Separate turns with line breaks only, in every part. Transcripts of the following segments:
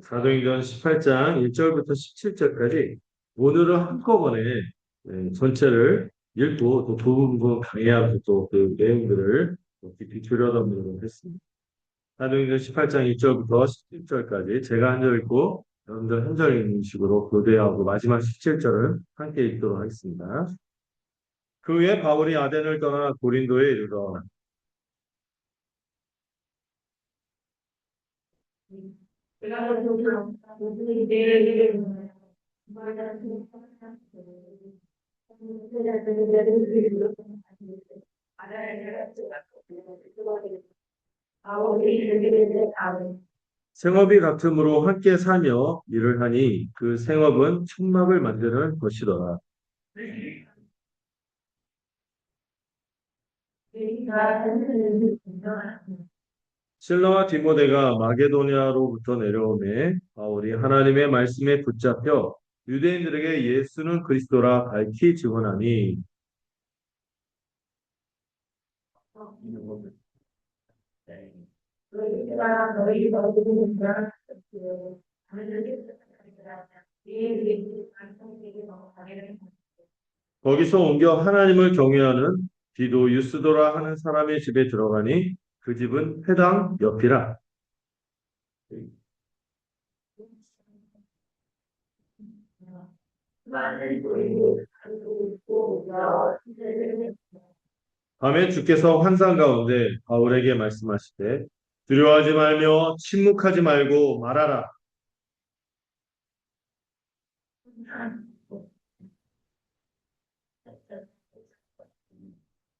사도행전 18장 1절부터 17절까지 오늘은 한꺼번에 전체를 읽고 또 부분 강의하고 또 그 내용들을 깊이 들여다보도록 했습니다. 사도행전 18장 1절부터 17절까지 제가 한 절 읽고 여러분들 한 절 읽는 식으로 교대하고 마지막 17절을 함께 읽도록 하겠습니다. 그 후에 바울이 아덴을 떠나 고린도에 이르러 생업이 같으므로 함께 살며 일을 하니 그 생업은 천막을 만드는 것이더라. 실라와 디모데가 마게도니아로부터 내려오매 바울이 하나님의 말씀에 붙잡혀 유대인들에게 예수는 그리스도라 밝히 증언하니 거기서 옮겨 하나님을 경외하는 디도 유스도라 하는 사람의 집에 들어가니 그 집은 회당 옆이라. 밤에 주께서 환상 가운데 바울에게 말씀하시되 두려워하지 말며 침묵하지 말고 말하라.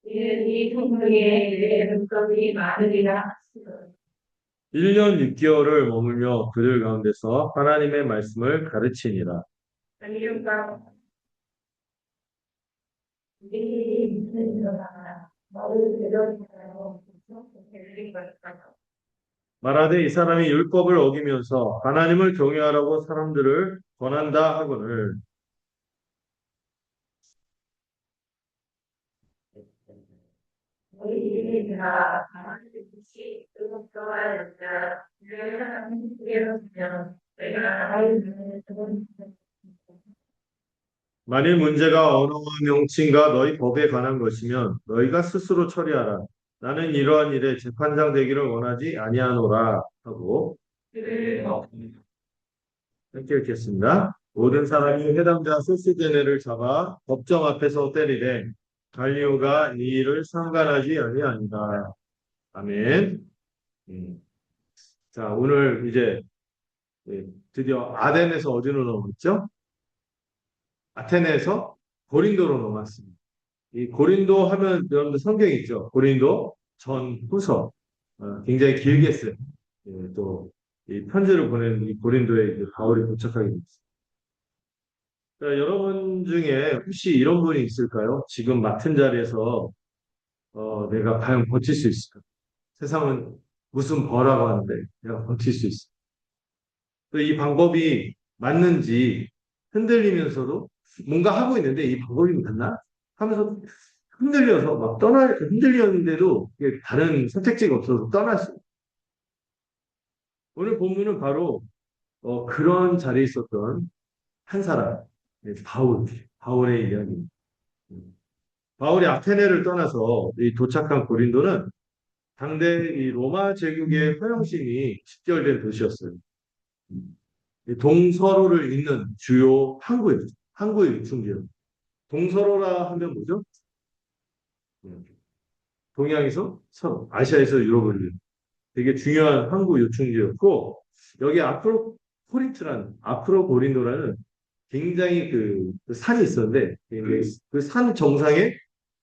이 성경에 내 문법이 많으리라. 1년 6개월을 머물며 그들 가운데서 하나님의 말씀을 가르치니라. 말하되 이 사람이 율법을 어기면서 하나님을 경외하라고 사람들을 권한다 하거늘 만일 문제가 언어와 명칭과 너희 법에 관한 것이면 너희가 스스로 처리하라. 나는 이러한 일에 재판장 되기를 원하지 아니하노라 하고 함께 읽겠습니다. 모든 사람이 회당자 소스제네를 잡아 법정 앞에서 때리되 갈리오가 이 일을 상관하지 아니하니라. 아멘. 음. 자, 오늘 이제 드디어 아덴에서 어디로 넘어갔죠? 아테네에서 고린도로 넘어갔습니다. 이 고린도 하면 여러분들 성경 있죠? 고린도 전후서 굉장히 길게 써요. 또 이 편지를 보낸 이 고린도에 이제 바울이 도착하게 됐습니다. 자, 여러분 중에 혹시 이런 분이 있을까요? 지금 맡은 자리에서 내가 과연 버틸 수 있을까? 세상은 무슨 벌하고 하는데 내가 버틸 수 있을까? 또 이 방법이 맞는지 흔들리면서도 뭔가 하고 있는데 이 방법이 맞나? 하면서 흔들려서 막 흔들렸는데도 다른 선택지가 없어서 떠났어요. 오늘 본문은 바로 그런 자리에 있었던 한 사람, 바울의 이야기입니다. 바울이 아테네를 떠나서 이 도착한 고린도는 당대 이 로마 제국의 허영심이 집결된 도시였어요. 동서로를 잇는 주요 항구의 유충지예요. 동서로라 하면 뭐죠? 동양에서 서로, 아시아에서 유럽을 잇는 되게 중요한 항구 요충지였고 여기 아프로 고린도라는 굉장히 그 산이 있었는데 그 산 정상에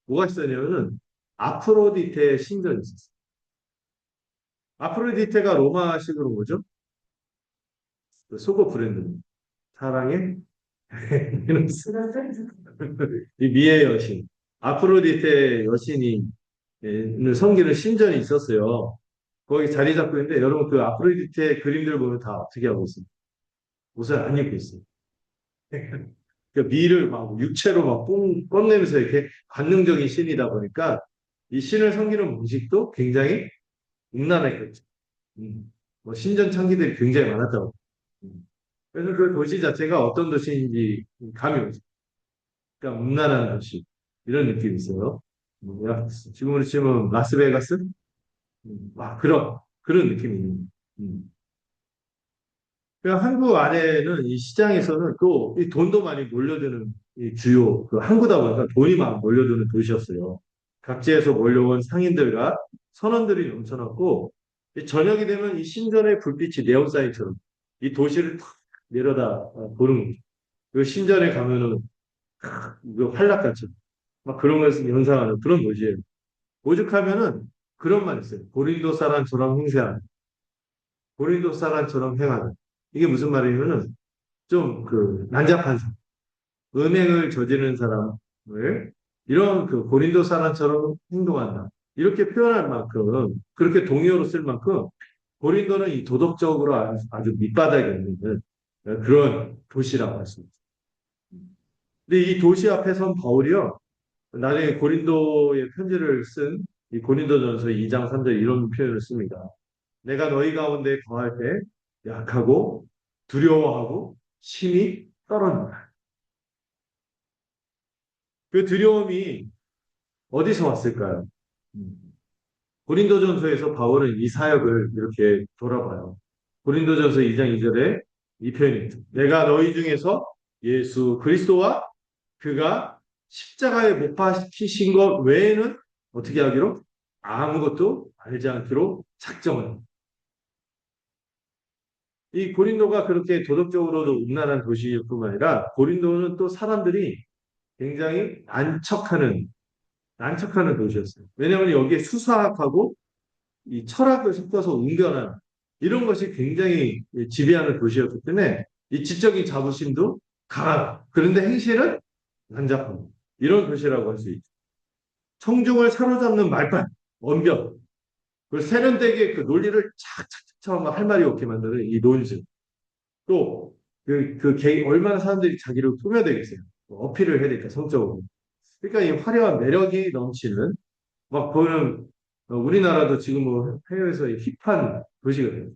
뭐가 있었냐면은 아프로디테 신전이 있었어요. 아프로디테가 로마식으로 뭐죠? 그 속옷 브랜드. 사랑의 베너스. 이 미의 여신. 아프로디테 여신이 섬기는 신전이 있었어요. 거기 자리 잡고 있는데 여러분 그 아프로디테 그림들 보면 다 어떻게 하고 있어요? 옷을 안 입고 있어요. 그 미를 막 육체로 막 뽐내면서 이렇게 관능적인 신이다 보니까 이 신을 섬기는 방식도 굉장히 음란했겠죠. 뭐 신전 창기들이 굉장히 많았다고. 음. 그래서 그 도시 자체가 어떤 도시인지 감이 오죠. 그러니까 음란한 도시. 이런 느낌이 있어요. 야, 지금으로 치면 라스베가스? 그런 느낌이 있는. 음. 그러니까 한국 안에는 이 시장에서는 또 이 돈도 많이 몰려드는 이 주요 그 항구다 보니까 돈이 막 몰려드는 도시였어요. 각지에서 몰려온 상인들과 선원들이 넘쳐났고 이 저녁이 되면 이 신전의 불빛이 네온사인처럼 이 도시를 탁 내려다 보는 거죠. 그 신전에 가면은 그 한락같이 막 그런 것을 연상하는 그런 도시예요. 오죽하면은 그런 말 있어요. 고린도 사람처럼 행세하는, 고린도 사람처럼 행하는. 이게 무슨 말이냐면은 좀 그 난잡한 사람, 음행을 저지르는 사람을 이런 그 고린도 사람처럼 행동한다. 이렇게 표현할 만큼 그렇게 동의어로 쓸 만큼 고린도는 이 도덕적으로 아주 밑바닥에 있는 그런 도시라고 할 수 있습니다. 근데 이 도시 앞에 선 바울이요. 나중에 고린도의 편지를 쓴 이 고린도전서 2장 3절 이런 표현을 씁니다. 내가 너희 가운데 거할 때 약하고 두려워하고 심히 떨었노라. 그 두려움이 어디서 왔을까요? 음. 고린도전서에서 바울은 이 사역을 이렇게 돌아봐요. 고린도전서 2장 2절에 이 표현입니다. 내가 너희 중에서 예수 그리스도와 그가 십자가에 못 박히신 것 외에는 어떻게 하기로? 아무것도 알지 않기로 작정을. 이 고린도가 그렇게 도덕적으로도 음란한 도시일 뿐만 아니라 고린도는 또 사람들이 굉장히 난척하는 도시였어요. 왜냐하면 여기에 수사학하고 이 철학을 섞어서 웅변한 이런 것이 굉장히 지배하는 도시였기 때문에 이 지적인 자부심도 강하다. 그런데 행실은 난잡한 이런 도시라고 할 수 있죠. 청중을 사로잡는 말빨, 언변, 그리고 세련되게 그 논리를 착착착 할 말이 없게 만드는 이 논술. 또, 얼마나 사람들이 자기를 꾸며대겠어요. 어필을 해야 되니까, 성적으로. 그러니까 이 화려한 매력이 넘치는, 막, 그거는, 우리나라도 지금 뭐 해외에서 힙한 도시가 돼요.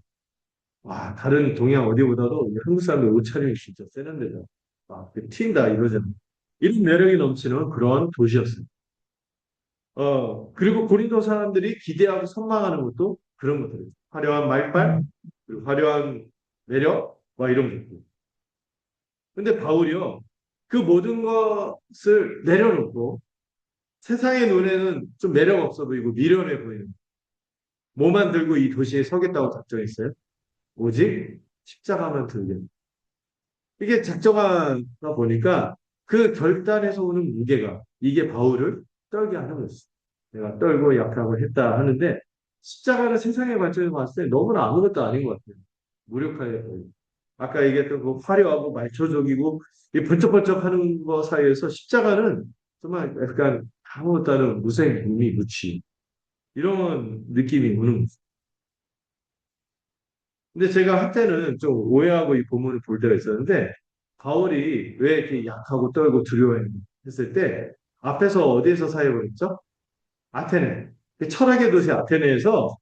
와, 다른 동양 어디보다도 이 한국 사람들 옷차림이 진짜 세련되죠. 막, 튄다, 이러잖아요. 이런 매력이 넘치는 그런 도시였어요. 그리고 고린도 사람들이 기대하고 선망하는 것도 그런 것들이에요. 화려한 말빨, 그리고 화려한 매력, 막 이런 것들. 근데 바울이요, 그 모든 것을 내려놓고 세상의 눈에는 좀 매력 없어 보이고 미련해 보이는 뭐만 들고 이 도시에 서겠다고 작정했어요. 오직 십자가만 들게. 이게 작정하다 보니까 그 결단에서 오는 무게가 이게 바울을 떨게 하는 거였어요. 내가 떨고 약하고 했다 하는데 십자가는 세상의 관점에서 봤을 때 너무나 아무것도 아닌 것 같아요. 무력하게 보여요. 아까 얘기했던 그 화려하고 말초적이고 이 번쩍번쩍하는 거 사이에서 십자가는 정말 약간 아무것도 아닌 무생, 무미, 무치 이런 느낌이 오는 거죠. 근데 제가 한때는 좀 오해하고 이 본문을 볼 때가 있었는데 바울이 왜 이렇게 약하고 떨고 두려워했을 때 앞에서 어디에서 사역을 했죠? 아테네. 그 철학의 도시 아테네에서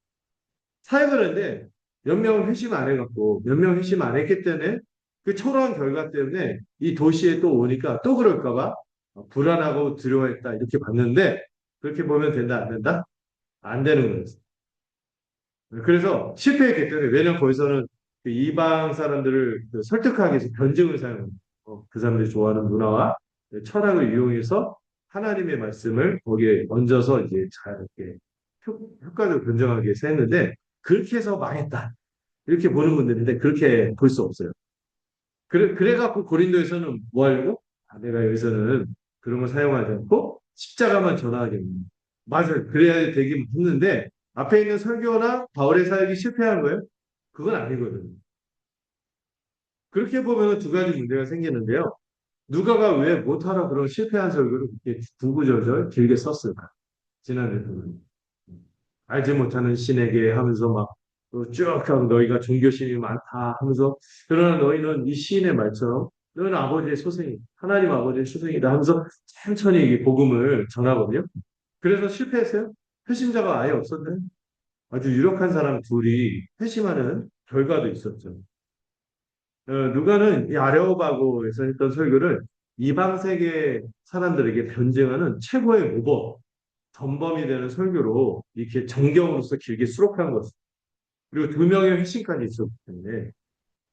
사역을 했는데 몇 명은 회심 안 해갖고 몇 명 회심 안 했기 때문에 그 초라한 결과 때문에 이 도시에 또 오니까 또 그럴까봐 불안하고 두려워했다 이렇게 봤는데 그렇게 보면 된다 안 된다? 안 되는 거예요. 그래서 실패했기 때문에 왜냐면 거기서는 그 이방 사람들을 그 설득하기 위해서 변증을 사용해요. 그 사람들이 좋아하는 문화와 철학을 이용해서 하나님의 말씀을 거기에 얹어서 이제 잘 이렇게 효과적으로 변정하기 위해서 했는데 그렇게 해서 망했다. 이렇게 보는 분들인데 그렇게 볼 수 없어요. 그래갖고 고린도에서는 뭐 하려고? 아, 내가 여기서는 그런 걸 사용하지 않고 십자가만 전하겠네. 맞아요. 그래야 되긴 했는데 앞에 있는 설교나 바울의 사역이 실패한 거예요? 그건 아니거든요. 그렇게 보면 두 가지 문제가 생기는데요. 누가가 왜 못하라 그런 실패한 설교를 그렇게 구구절절 길게 썼을까? 지난해 보면. 알지 못하는 신에게 하면서 막쭉 하고 너희가 종교심이 많다 하면서 그러나 너희는 이 시인의 말처럼 너희는 아버지의 소생이 하나님 아버지의 소생이다 하면서 천천히 이 복음을 전하거든요. 그래서 실패했어요. 회심자가 아예 없었네. 아주 유력한 사람 둘이 회심하는 결과도 있었죠. 누가는 이 아레오바고에서 했던 설교를 이방 세계 사람들에게 변증하는 최고의 모범, 전범이 되는 설교로 이렇게 정경으로서 길게 수록한 것입니다. 그리고 두 명의 회신까지 있었기 때문에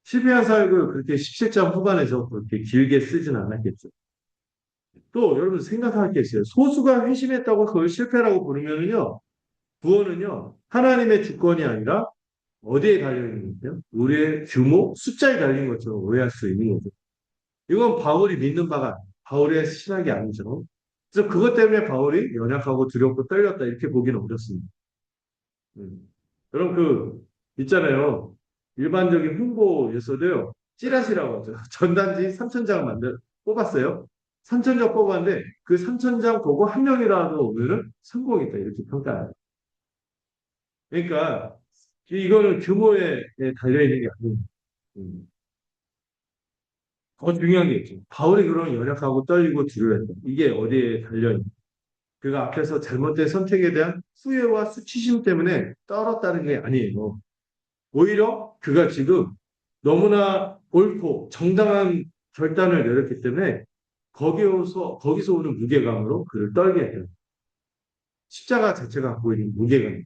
실패한 사역을 그렇게 17장 후반에서 그렇게 길게 쓰진 않았겠죠. 또 여러분 생각할 게 있어요. 소수가 회심했다고 그걸 실패라고 부르면은요, 구원은요, 하나님의 주권이 아니라 어디에 달려있는 거죠? 우리의 규모, 숫자에 달린 것처럼 오해할 수 있는 거죠. 이건 바울이 믿는 바가 아니에요. 바울의 신학이 아니죠. 그래서 그것 때문에 바울이 연약하고 두렵고 떨렸다 이렇게 보기는 어렵습니다. 음. 여러분 있잖아요. 일반적인 홍보에서도요. 찌라시라고 하죠. 전단지 3,000장을 뽑았어요. 3,000장 뽑았는데 그 3,000장 보고 한 명이라도 오면은 성공했다 이렇게 평가해요. 그러니까 이거는 규모에 달려있는 게 아닙니다. 음. 더 중요한 게 있죠. 바울이 그런 연약하고 떨리고 두려워했다. 이게 어디에 달려있는 그가 앞에서 잘못된 선택에 대한 후회와 수치심 때문에 떨었다는 게 아니에요. 오히려 그가 지금 너무나 옳고 정당한 결단을 내렸기 때문에 거기서 오는 무게감으로 그를 떨게 해요. 십자가 자체가 갖고 있는 무게감이죠.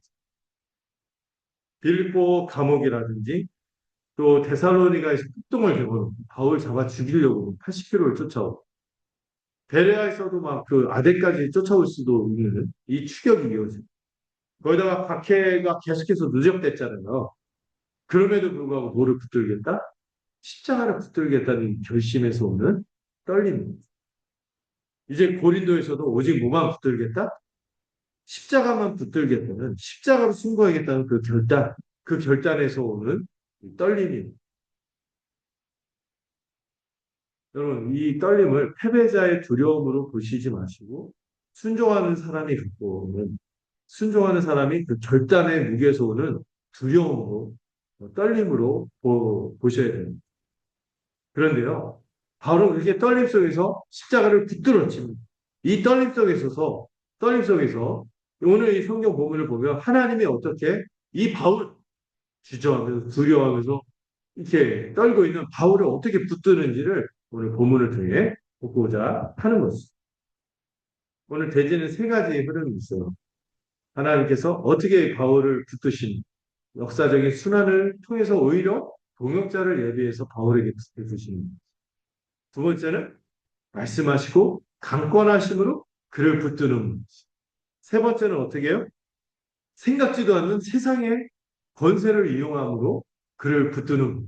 빌립보 감옥이라든지 또 데살로니가에서 폭동을 겪어놓고 바울 잡아 죽이려고 80km를 쫓아오고 베레아에서도 막 그 아덴까지 쫓아올 수도 있는 이 추격이 이어집니다. 거기다가 박해가 계속해서 누적됐잖아요. 그럼에도 불구하고 뭐를 붙들겠다? 십자가를 붙들겠다는 결심에서 오는 떨림입니다. 이제 고린도에서도 오직 뭐만 붙들겠다? 십자가만 붙들겠다는 십자가로 승거하겠다는 그 결단에서 오는 떨림입니다. 여러분, 이 떨림을 패배자의 두려움으로 보시지 마시고 순종하는 사람이 갖고 오는 순종하는 사람이 그 결단의 무게에서 오는 두려움으로 떨림으로 보셔야 됩니다. 그런데요, 바로 그렇게 떨림 속에서 십자가를 붙들었지. 이 떨림 속에서 오늘 이 성경 본문을 보면 하나님이 어떻게 이 바울 주저하면서 두려워하면서 이렇게 떨고 있는 바울을 어떻게 붙드는지를 오늘 본문을 통해 보고자 하는 것입니다. 오늘 대지는 세 가지의 흐름이 있어요. 하나님께서 어떻게 바울을 붙드신 역사적인 순환을 통해서 오히려 동역자를 예비해서 바울에게 붙드신 두 번째는 말씀하시고 강권하심으로 그를 붙드는 세 번째는 어떻게 해요? 생각지도 않는 세상의 권세를 이용함으로 그를 붙드는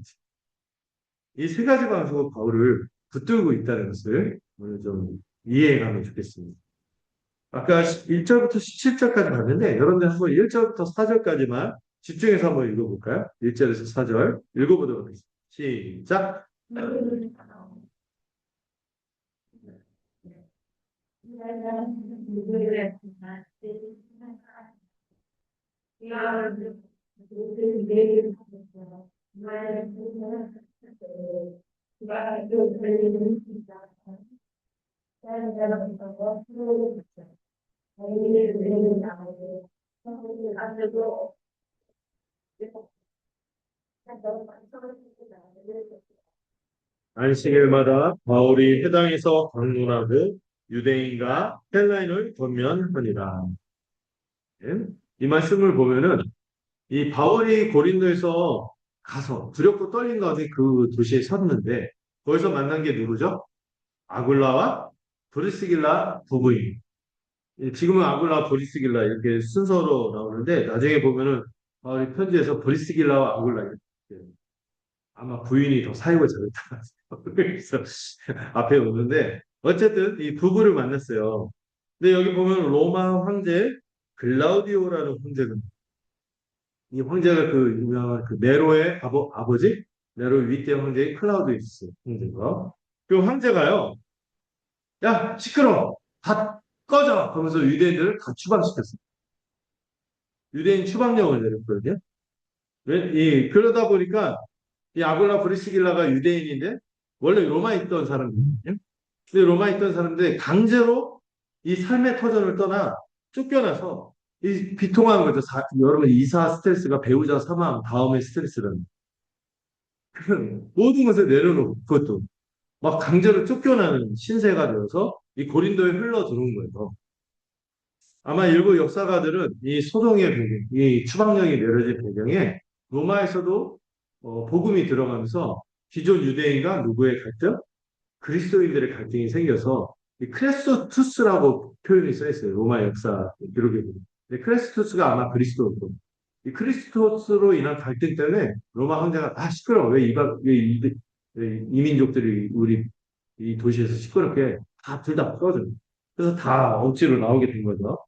이 세 가지 방식으로 바울을 붙들고 있다는 것을 오늘 좀 이해해 가면 좋겠습니다. 아까 1절부터 17절까지 봤는데 여러분들 한번 1절부터 4절까지만 집중해서 한번 읽어볼까요? 1절에서 4절 읽어보도록 하겠습니다. 시작! 안식일마다 바울이 회당에서 방문하고 유대인과 헬라인을 권면하니라. 이 말씀을 보면은 이 바울이 고린도에서 가서 두렵고 떨린 가운데 그 도시에 섰는데 거기서 만난 게 누구죠? 아굴라와 브리스길라 부부인. 지금은 아굴라, 브리스길라 이렇게 순서로 나오는데 나중에 보면은 바울이 편지에서 브리스길라와 아굴라 이렇게 아마 부인이 더 사역을 잘했다. 그래서 앞에 오는데 어쨌든 이 부부를 만났어요. 근데 여기 보면 로마 황제 글라우디오라는 황제가 이 황제가 그 유명한 그 네로의 아버지 네로의 윗대 황제인 클라우디우스 황제가 그 황제가요. 야 시끄러 다 꺼져 그러면서 유대인들을 다 추방시켰어요. 유대인 추방령을 내렸거든요. 그러다 보니까 이 아굴라 브리스길라가 유대인인데 원래 로마에 있던 사람이거든요. 근데 로마에 있던 사람들이 강제로 이 삶의 터전을 떠나 쫓겨나서 이 비통한 거죠. 여러분 이사 스트레스가 배우자 사망 다음의 스트레스라는. 모든 것을 내려놓고 그것도 막 강제로 쫓겨나는 신세가 되어서 이 고린도에 흘러 들어온 거예요. 아마 일부 역사가들은 이 소동의 배경, 이 추방령이 내려진 배경에 로마에서도 복음이 들어가면서 기존 유대인과 누구의 갈등? 그리스도인들의 갈등이 생겨서 이 크레스토투스라고 표현이 써 있어요. 로마 역사 기록에 보면. 크레스토투스가 아마 그리스도고 이 크리스토스로 인한 갈등 때문에 로마 황제가 시끄러워. 왜 이민족들이 우리 이 도시에서 시끄럽게 다 둘 다 꺼져. 그래서 다 억지로 나오게 된 거죠.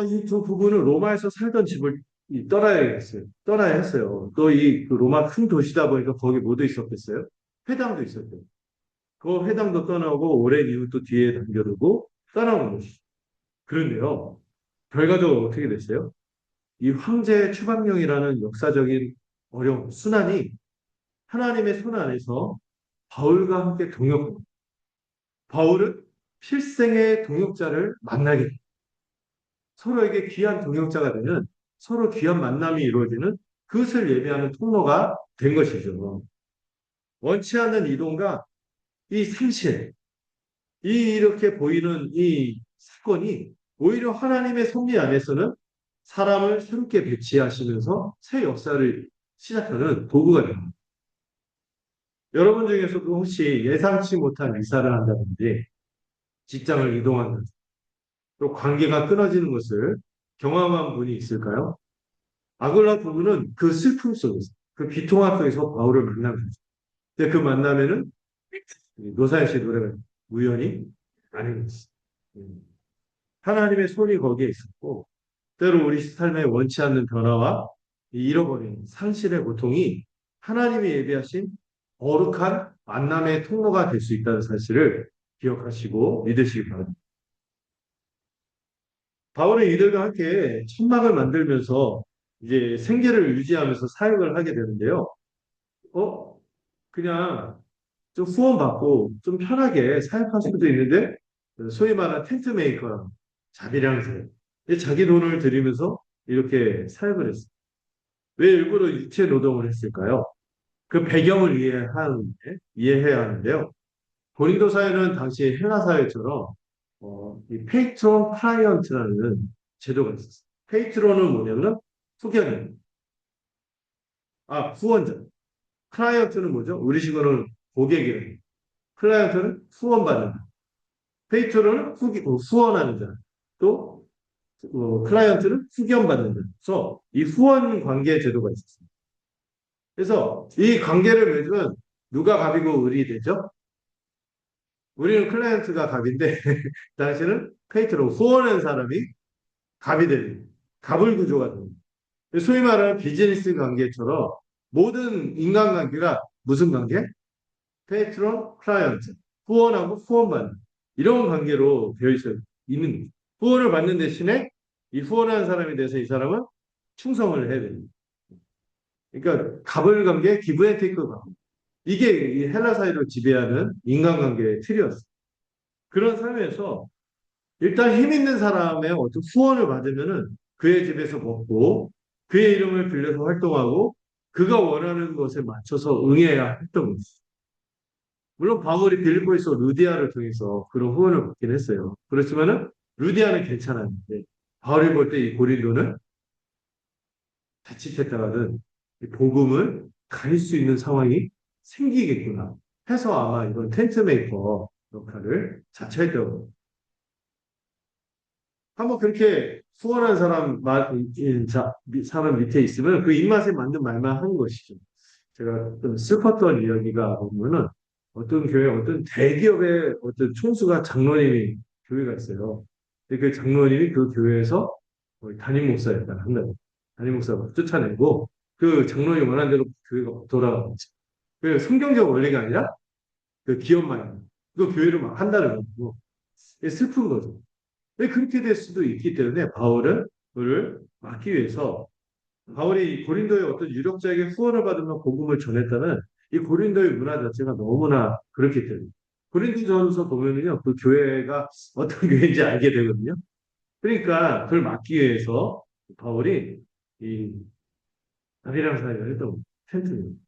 이 두 부부는 로마에서 살던 집을 떠나야겠어요. 떠나야 했어요. 또 그 로마 큰 도시다 보니까 거기 모두 있었겠어요. 회당도 있었대요. 그 회당도 떠나고 오랜 이후 또 뒤에 남겨두고 떠나온 것이죠. 그런데요, 결과적으로 어떻게 됐어요? 이 황제의 추방령이라는 역사적인 어려움, 순환이 하나님의 손 안에서 바울과 함께 바울은 필생의 동역자를 만나게 돼요. 서로에게 귀한 동역자가 되는 서로 귀한 만남이 이루어지는 그것을 예배하는 통로가 된 것이죠. 원치 않는 이동과 이 상실, 이렇게 보이는 이 사건이 오히려 하나님의 섭리 안에서는 사람을 새롭게 배치하시면서 새 역사를 시작하는 도구가 됩니다. 여러분 중에서도 혹시 예상치 못한 이사를 한다든지 직장을 이동한다든지 또 관계가 끊어지는 것을 경험한 분이 있을까요? 아굴라 부부는 그 슬픔 속에서 그 비통함 속에서 바울을 만난 거죠. 근데 그 만남에는 노사연 씨 노래가 우연히 아닌 것이. 하나님의 손이 거기에 있었고 때로 우리 삶에 원치 않는 변화와 이 잃어버린 상실의 고통이 하나님이 예비하신 거룩한 만남의 통로가 될 수 있다는 사실을 기억하시고 믿으시기 바랍니다. 바울은 이들과 함께 천막을 만들면서 이제 생계를 유지하면서 사역을 하게 되는데요. 어? 그냥 좀 후원받고 좀 편하게 사역할 수도 있는데 소위 말하는 텐트 메이커, 자비량세. 자기 돈을 들이면서 이렇게 사역을 했어요. 왜 일부러 육체 노동을 했을까요? 그 배경을 이해해야 하는데요. 고린도 사회는 당시 헬라 사회처럼 이 페이트론 클라이언트라는 제도가 있었어요. 페이트론은 뭐냐면 후견인, 후원자. 클라이언트는 뭐죠? 우리식으로는 고객이에요. 클라이언트는 후원받는 자. 페이트론은 후원하는 자. 또 클라이언트는 후견받는 자. 그래서 이 후원 관계 제도가 있었습니다. 그래서 이 관계를 맺으면 누가 갑이고 을이 되죠? 우리는 클라이언트가 갑인데 당신은 페이트로 후원한 사람이 갑이 되는 갑을 구조가 됩니다. 소위 말하는 비즈니스 관계처럼 모든 인간관계가 무슨 관계? 페이트론, 클라이언트, 후원하고 후원받는 이런 관계로 되어 있는 거죠. 후원을 받는 대신에 이 후원하는 사람에 대해서 이 사람은 충성을 해야 됩니다. 그러니까 갑을 관계, 기브 앤 테이크 관계. 이게 이 헬라 사회를 지배하는 인간관계의 틀이었어요. 그런 삶에서 일단 힘 있는 사람의 어떤 후원을 받으면은 그의 집에서 먹고 그의 이름을 빌려서 활동하고 그가 원하는 것에 맞춰서 응해야 했던 거죠. 물론 바울이 빌립보에서 루디아를 통해서 그런 후원을 받긴 했어요. 그렇지만은 루디아는 괜찮았는데 바울이 볼 때 이 고린도는 자칫했다가는 이 복음을 가릴 수 있는 상황이 생기겠구나 해서 아마 이런 텐트 메이커 역할을 자처했다고 한번 그렇게 수월한 사람 밑에 있으면 그 입맛에 맞는 말만 하는 것이죠. 제가 좀 슬펐던 이야기가 보면은 어떤 교회, 어떤 대기업의 어떤 총수가 장로님이 교회가 있어요. 근데 그 장로님이 그 교회에서 거의 담임 목사였다 한다고. 담임 목사가 쫓아내고 그 장로님 원하는 대로 교회가 돌아가고. 그 성경적 원리가 아니라 그 기업만 그 교회를 막 한다는 거고. 슬픈 거죠. 왜 그렇게 될 수도 있기 때문에 바울은 그를 막기 위해서 바울이 고린도의 어떤 유력자에게 후원을 받으며 복음을 전했다는 이 고린도의 문화 자체가 너무나 그렇기 때문에 고린도전서 보면은요 그 교회가 어떤 교회인지 알게 되거든요. 그러니까 그걸 막기 위해서 바울이 이 자비랑 사역을 했던 겁니다. 텐트입니다.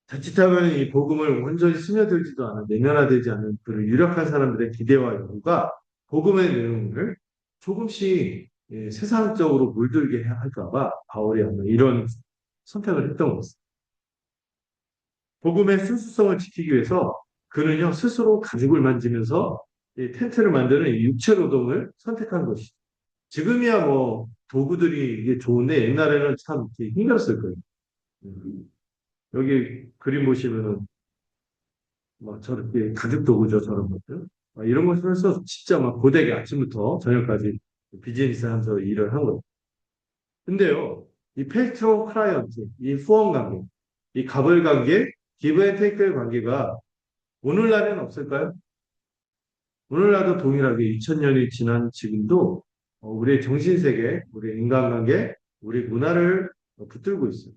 자칫하면 이 복음을 온전히 스며들지도 않은, 내면화되지 않은 그런 유력한 사람들의 기대와 요구가 복음의 내용을 조금씩 세상적으로 물들게 할까봐 바울이 아마 이런 선택을 했던 것입니다. 복음의 순수성을 지키기 위해서 그는요, 스스로 가죽을 만지면서 이 텐트를 만드는 이 육체 노동을 선택한 것이죠. 지금이야 뭐 도구들이 이게 좋은데 옛날에는 참 힘들었을 거예요. 음. 여기 그림 보시면은 막 저렇게 가죽 도구죠, 저런 것들. 이런 것을 해서 진짜 막 고되게 아침부터 저녁까지 비즈니스 하면서 일을 한 거예요. 근데요, 이 페이트로 클라이언트, 이 후원 관계, 이 갑을 관계, 기브 앤 테이크의 관계가 오늘날에는 없을까요? 오늘날도 동일하게 2000년이 지난 지금도 우리의 정신세계, 우리의 인간관계, 우리 문화를 붙들고 있어요.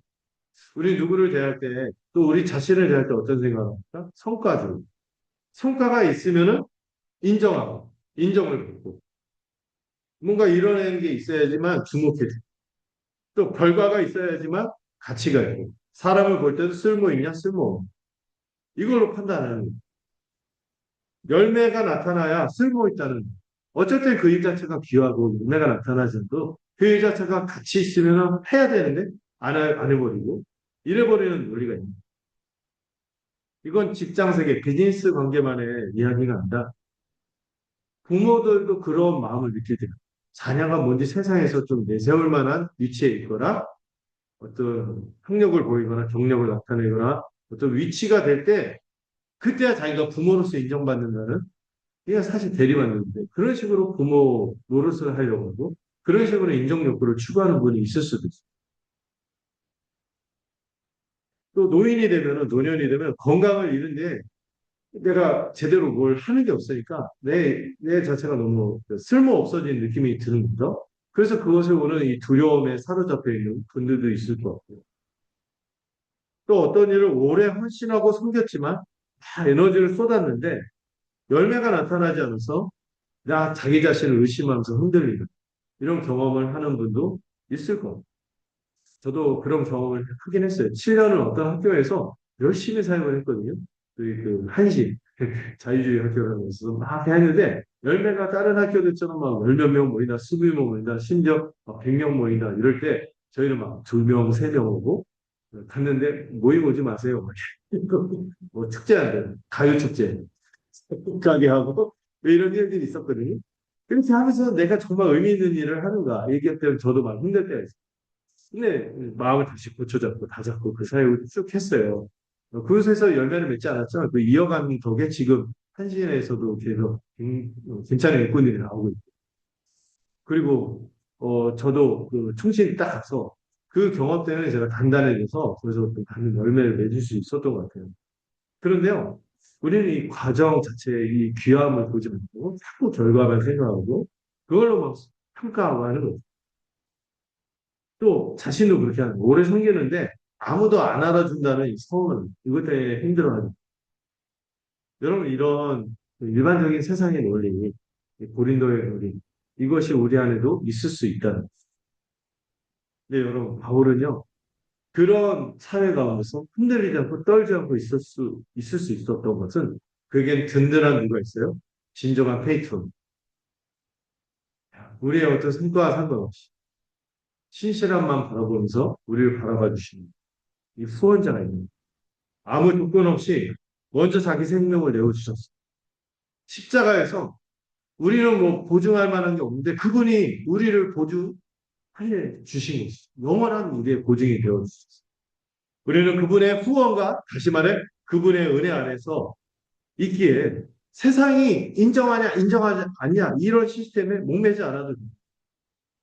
우리 누구를 대할 때, 또 우리 자신을 대할 때 어떤 생각을 합니까? 성과죠. 성과가 있으면은 인정하고, 인정을 받고, 뭔가 이뤄내는 게 있어야지만 주목해줘. 또 결과가 있어야지만 가치가 있고, 사람을 볼 때도 쓸모 있냐, 쓸모 없냐. 이걸로 판단하는 거예요. 열매가 나타나야 쓸모 있다는 거예요. 어쩔 땐 그 일 자체가 귀하고 열매가 나타나지 않도 그 일 자체가 가치 있으면 해야 되는데 안 해버리고 이래버리는 논리가 있는 거예요. 이건 직장 세계, 비즈니스 관계만의 이야기가 아니라 부모들도 그런 마음을 느끼게 돼요. 자녀가 뭔지 세상에서 좀 내세울 만한 위치에 있거나 어떤 학력을 보이거나 경력을 나타내거나 어떤 위치가 될 때 그때야 자기가 부모로서 인정받는다는 이게 사실 대리받는데 그런 식으로 부모 노릇을 하려고 하고 그런 식으로 인정 욕구를 추구하는 분이 있을 수도 있어요. 또 노인이 되면은 노년이 되면 건강을 잃은데 내가 제대로 뭘 하는 게 없으니까 내 자체가 너무 쓸모 없어진 느낌이 드는 거죠. 그래서 그것을 오는 이 두려움에 사로잡혀 있는 분들도 있을 것 같고요. 또 어떤 일을 오래 헌신하고 섬겼지만 다 에너지를 쏟았는데 열매가 나타나지 않아서 나 자기 자신을 의심하면서 흔들리는 이런 경험을 하는 분도 있을 겁니다. 저도 그런 경험을 하긴 했어요. 7년을 어떤 학교에서 열심히 사역을 했거든요. 그 한신 자유주의 학교를 하면서 막 했는데 열매가 다른 학교들처럼 막 열 몇 명 모이다, 수백 명 모이다, 심지어 막 100명 모이다 이럴 때 저희는 막 2명, 3명 오고 갔는데 모이고 오지 마세요. 뭐 축제한대, 가요 축제 가게 하고 이런 일들이 있었거든요. 그렇게 하면서 내가 정말 의미 있는 일을 하는가 얘기할 때는 저도 막 힘들 때가 있어요. 근데 마음을 다시 고쳐잡고 다잡고 그 사역을 쭉 했어요. 그곳에서 열매를 맺지 않았지만 그 이어간 덕에 지금 한신에서도 계속 괜찮은 일꾼들이 나오고 있고 그리고 저도 그 충실히 딱 가서 그 경험 때문에 제가 단단해져서 그래서 또 많은 열매를 맺을 수 있었던 것 같아요. 그런데요, 우리는 이 과정 자체의 이 귀함을 보지 못하고 자꾸 결과만 생각하고 그걸로 막 평가하고 하는 거죠. 또 자신도 그렇게 하는 거예요. 오래 섬기는데 아무도 안 알아준다는 이 서운 이것 때문에 힘들어하는 여러분 이런 일반적인 세상의 논리, 이 고린도의 논리 이것이 우리 안에도 있을 수 있다는 거예요. 근데 여러분 바울은요 그런 사회 가운데서 흔들리지 않고 떨지 않고 있을 수 있었던 것은 그게 든든한 누가 있어요? 진정한 페이트론. 우리의 어떤 성과와 상관없이 신실함만 바라보면서 우리를 바라봐 주시는 이 후원자가 있는 거예요. 아무 조건 없이 먼저 자기 생명을 내어주셨어요. 십자가에서 우리는 뭐 보증할 만한 게 없는데 그분이 우리를 보증해 주신 것이죠. 영원한 우리의 보증이 되어 주셨어요. 우리는 그분의 후원과 다시 말해 그분의 은혜 안에서 있기에 세상이 인정하냐 인정하지 않냐 이런 시스템에 목매지 않아도 돼요.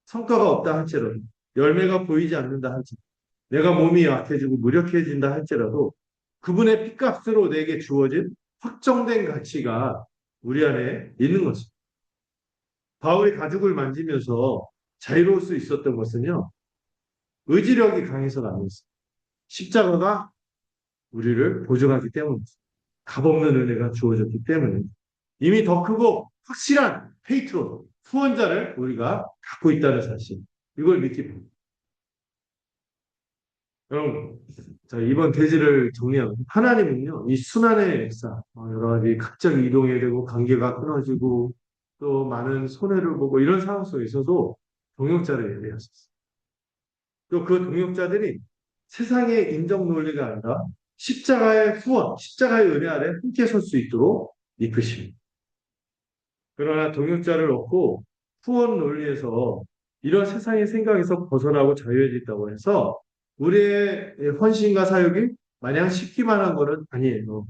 성과가 없다 할지라도 열매가 보이지 않는다 할지라도 내가 몸이 약해지고 무력해진다 할지라도 그분의 피값으로 내게 주어진 확정된 가치가 우리 안에 있는 것입니다. 바울이 가죽을 만지면서 자유로울 수 있었던 것은요. 의지력이 강해서가 아니었어요. 십자가가 우리를 보증하기 때문입니다. 값없는 은혜가 주어졌기 때문에 이미 더 크고 확실한 페이트로 후원자를 우리가 갖고 있다는 사실 이걸 믿기 바랍니다. 여러분, 자, 이번 대지를 정리하면 하나님은요, 이 순환의 역사, 여러 가지 갑자기 이동해야 되고 관계가 끊어지고 또 많은 손해를 보고 이런 상황 속에 있어도 동역자를 예비하셨어요. 또 그 동역자들이 세상의 인정 논리가 아니라 십자가의 후원, 십자가의 은혜 아래 함께 설 수 있도록 이끄십니다. 그러나 동역자를 얻고 후원 논리에서 이런 세상의 생각에서 벗어나고 자유해졌다고 해서 우리의 헌신과 사역이 마냥 쉽기만 한 것은 아니에요.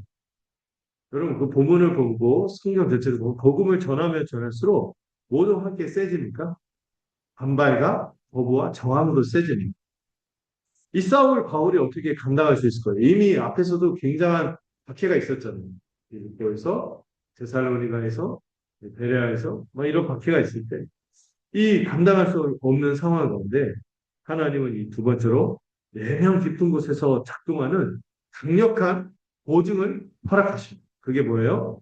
여러분 그 본문을 보고 성경 전체를 보고 복음을 전하면 전할수록 모두 함께 세집니까? 반발과 거부와 저항도 세집니다. 이 싸움을 바울이 어떻게 감당할 수 있을 거예요? 이미 앞에서도 굉장한 박해가 있었잖아요. 여기서 데살로니가에서 베레아에서 막 이런 박해가 있을 때 이 감당할 수 없는 상황 가운데 하나님은 이 두 번째로 내면 깊은 곳에서 작동하는 강력한 보증을 허락하십니다. 그게 뭐예요?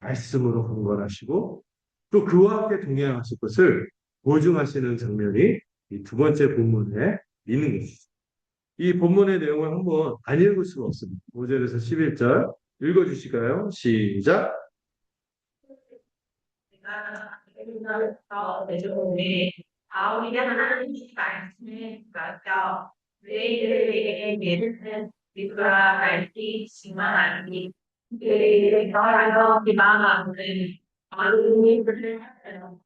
말씀으로 강건하시고 또 그와 함께 동행하실 것을 보증하시는 장면이 이 두 번째 본문에 있는 것이죠. 이 본문의 내용을 한번 안 읽을 수가 없습니다. 5절에서 11절 읽어주실까요? 시작.
내가 내주오니 바울이 하나님 말씀을 가져 너희들에게 믿는 믿으라 말씀이지만 아니 너희들이 너하여 기망하는 아름이를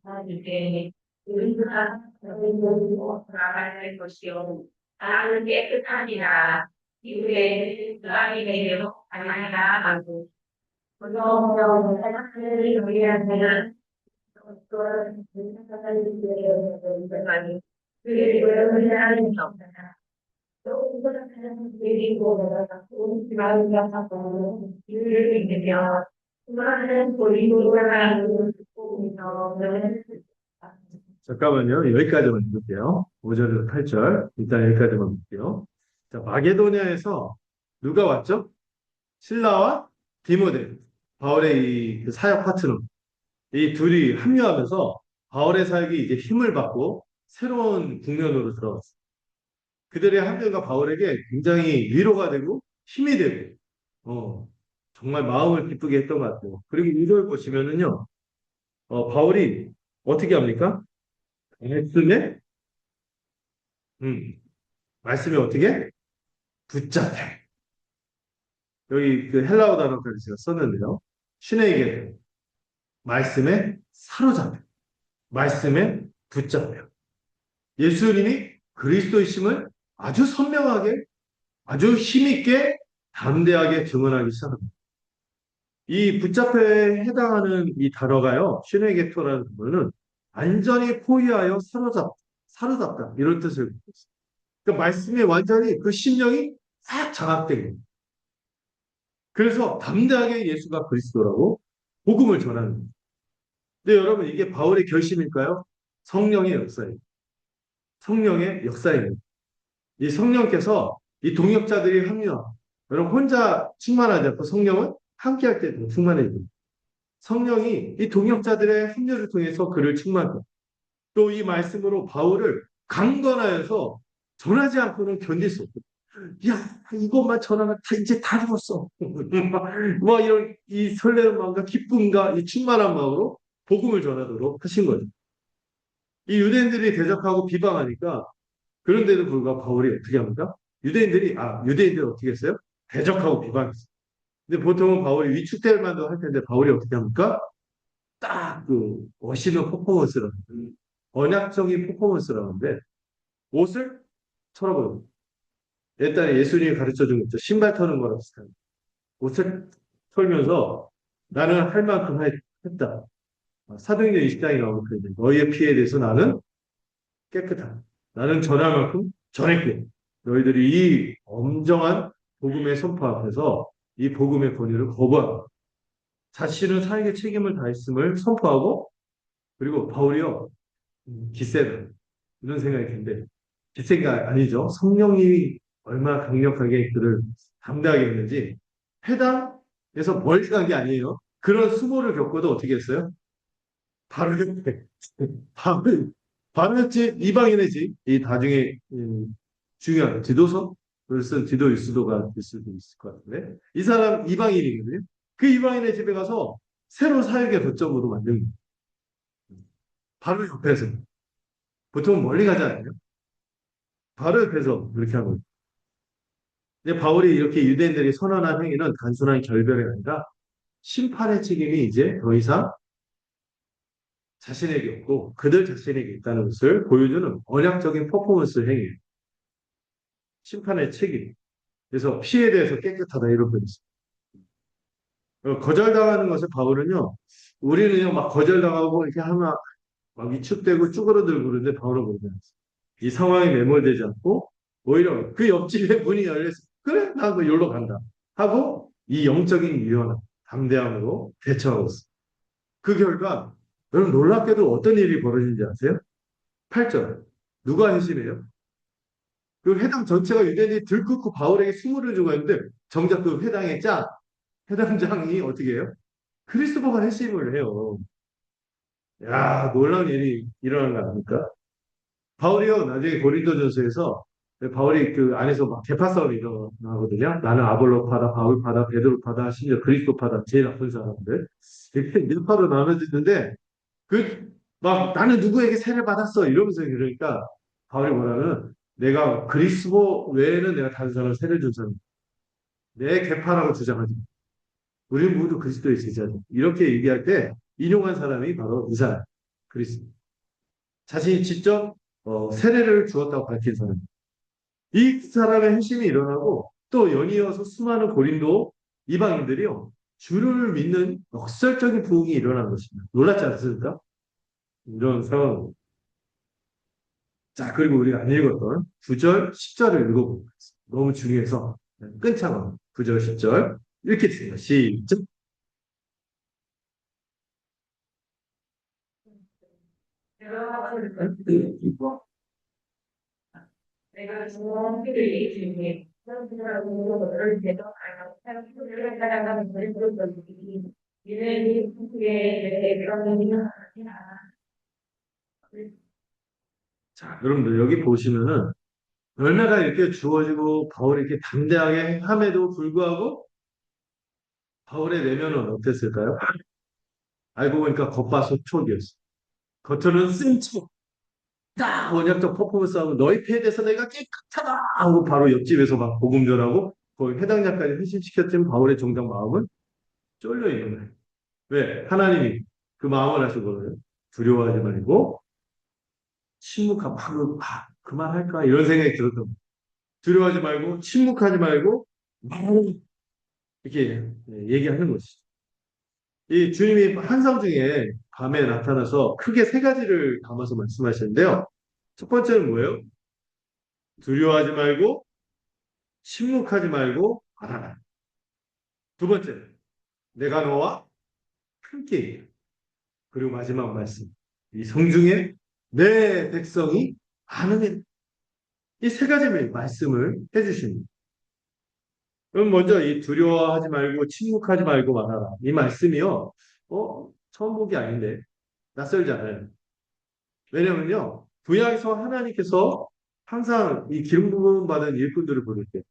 하나님께 우리가 너희로 돌아갈 것이요 나는 깨끗하니라 이후에 하나님에게로 가니라 하고 그러므로 하나님을 위하여는 어떤 사람들이 그리고 하나님 없다. 또 그리고 우리 마음과 하고 이를 믿으며 수많은 보리고라는
잠깐만요. 여기까지만 읽을게요. 5절에서 8절. 일단 여기까지만 볼게요. 자, 마게도니아에서 누가 왔죠? 실라와 디모데. 바울의 이 사역 파트너. 이 둘이 합류하면서 바울의 사역이 이제 힘을 받고 새로운 국면으로 들어갔어요. 그들의 합류가 바울에게 굉장히 위로가 되고 힘이 되고, 정말 마음을 기쁘게 했던 것 같아요. 그리고 이걸 보시면은요, 바울이 어떻게 합니까? 말씀에, 음, 말씀에 어떻게? 붙잡혀. 여기 그 헬라어 단어까지 제가 썼는데요. 신에게 말씀에 사로잡혀. 말씀에 붙잡혀. 예수님이 그리스도이심을 아주 선명하게, 아주 힘있게, 담대하게 증언하기 시작합니다. 이 붙잡혀에 해당하는 이 단어가요, 시네게토라는 단어는 완전히 포위하여 사로잡다, 이런 뜻을 갖고 있어요. 그러니까 말씀에 완전히 그 심령이 싹 장악된 거예요. 그래서 담대하게 예수가 그리스도라고 복음을 전하는 거예요. 근데 여러분, 이게 바울의 결심일까요? 성령의 역사예요. 성령의 역사입니다. 이 성령께서 이 동역자들이 합류하고, 여러분 혼자 충만하지 않고 성령은 함께할 때 더 충만해집니다. 성령이 이 동역자들의 합류를 통해서 그를 충만하고 또 이 말씀으로 바울을 강건하여서 전하지 않고는 견딜 수 없고 야 이것만 전하면 이제 다 죽었어 뭐 이런 이 설레는 마음과 기쁨과 이 충만한 마음으로 복음을 전하도록 하신 거죠. 이 유대인들이 대적하고 비방하니까 그런데도 불구하고 바울이 어떻게 합니까? 유대인들이 어떻게 했어요? 대적하고 비방했어요. 근데 보통은 바울이 위축될 만도 할 텐데 바울이 어떻게 합니까? 딱 그 멋있는 퍼포먼스를 언약적인 퍼포먼스를 하는데 옷을 털어버립니다. 옛날에 예수님이 가르쳐준 거 있죠. 신발 터는 거랑 비슷한 옷을 털면서 나는 할 만큼 했다. 사도행전 20장에 나오는 그 너희의 피해에 대해서 나는 깨끗하다. 나는 전할 만큼 전했고 너희들이 이 엄정한 복음의 선포 앞에서 이 복음의 권위를 거부하고 자신은 사역의 책임을 다했음을 선포하고 그리고 바울이요 기세다 이런 생각이 드는데 기세가 아니죠. 성령이 얼마나 강력하게 그를 담대하게 했는지 회당에서 멀리 간 게 아니에요. 그런 수모를 겪고도 어떻게 했어요? 바로 바로 바로였지 이방인의 집 이 나중에 중요한 지도서를 쓴 지도 유수도가 될 수도 있을 것 같은데 이 사람 이방인이거든요. 그 이방인의 집에 가서 새로 사역의 거점으로 만든 거예요. 바로 옆에서 보통 멀리 가지 않아요? 바로 옆에서 그렇게 하고 근데 바울이 이렇게 유대인들이 선언한 행위는 단순한 결별이 아니라 심판의 책임이 이제 더 이상 자신에게 없고 그들 자신에게 있다는 것을 보여주는 언약적인 퍼포먼스 행위예요. 심판의 책임. 그래서 피에 대해서 깨끗하다 이런 표현이 있어요. 거절당하는 것을 바울은요. 우리는요 막 거절당하고 이렇게 하면 막 위축되고 쭈그러들고 그러는데 바울은 그러지 않았어요. 이 상황에 매몰되지 않고 오히려 그 옆집에 문이 열렸어. 그래 나 그 여기로 간다 하고 이 영적인 유연함, 담대함으로 대처하고 있어요. 그 결과 여러분 놀랍게도 어떤 일이 벌어진지 아세요? 8절 누가 핵심이에요? 그 회당 전체가 유대인들이 들끓고 바울에게 수모를 주고 있는데 정작 그 회당의 회당장이 어떻게 해요? 그리스도가 핵심을 해요. 야 놀라운 일이 일어난 거 아닙니까? 바울이요, 나중에 고린도전서에서 바울이 그 안에서 막 대파 싸움이 일어나거든요. 나는 아볼로파다, 바울파다, 베드로파다, 심지어 그리스도파다, 제일 나쁜 사람들. 이렇게 밀파로 나눠지는데, 막 나는 누구에게 세례 받았어. 이러면서 그러니까 바울이 뭐라는 내가 그리스도 외에는 내가 다른 사람 세례 준 사람, 내 계파라고 주장하지. 우리 모두 그리스도의 제자다. 이렇게 얘기할 때 인용한 사람이 바로 이 사람, 그리스도. 자신이 직접 세례를 주었다고 밝힌 사람. 이 사람의 핵심이 일어나고 또 연이어서 수많은 고린도 이방인들이요. 주를 믿는 역설적인 부흥이 일어난 것입니다. 놀랍지 않습니까? 이런 상황. 자, 그리고 우리가 안 읽었던 9절, 10절을 읽어보겠습니다. 너무 중요해서 끊지 않아. 9절, 10절. 읽겠습니다. 시작.
내가 주원들을 얘기해. 그런 대적하여 사람들을 따라가는 그리스도인들이 이는 후에 그런 일은 아니라.
자, 여러분들 여기 보시면은 열매가 이렇게 주어지고 바울이 이렇게 담대하게 함에도 불구하고 바울의 내면은 어땠을까요? 알고 보니까 겉바속촉이었어요. 겉으로는 쓴 척, 딱 언약적 퍼포먼스 하고 너희 패에 대해서 내가 깨끗하다 하고 바로 옆집에서 막 복음 전하고 거기 해당자까지 회심시켰지만 바울의 정작 마음은 쫄려 있는 거예요. 왜? 하나님이 그 마음을 하시거든요. 두려워하지 말고 침묵하고 그만할까 이런 생각이 들었던 거예요. 두려워하지 말고 침묵하지 말고 말을 이렇게 얘기하는 것이죠. 이 주님이 환상 중에 밤에 나타나서 크게 세 가지를 담아서 말씀하시는데요. 첫 번째는 뭐예요? 두려워하지 말고 침묵하지 말고 알아라. 두 번째, 내가 너와 함께. 그리고 마지막 말씀. 이 성중에 내 백성이 아는 이 세 가지 말씀을 해주십니다. 그럼 먼저 이 두려워하지 말고 침묵하지 말고 말하라. 이 말씀이요. 처음 본 게 아닌데 낯설잖아요. 왜냐면요. 구약에서 하나님께서 항상 이 기름 부음 받은 일꾼들을 부를 때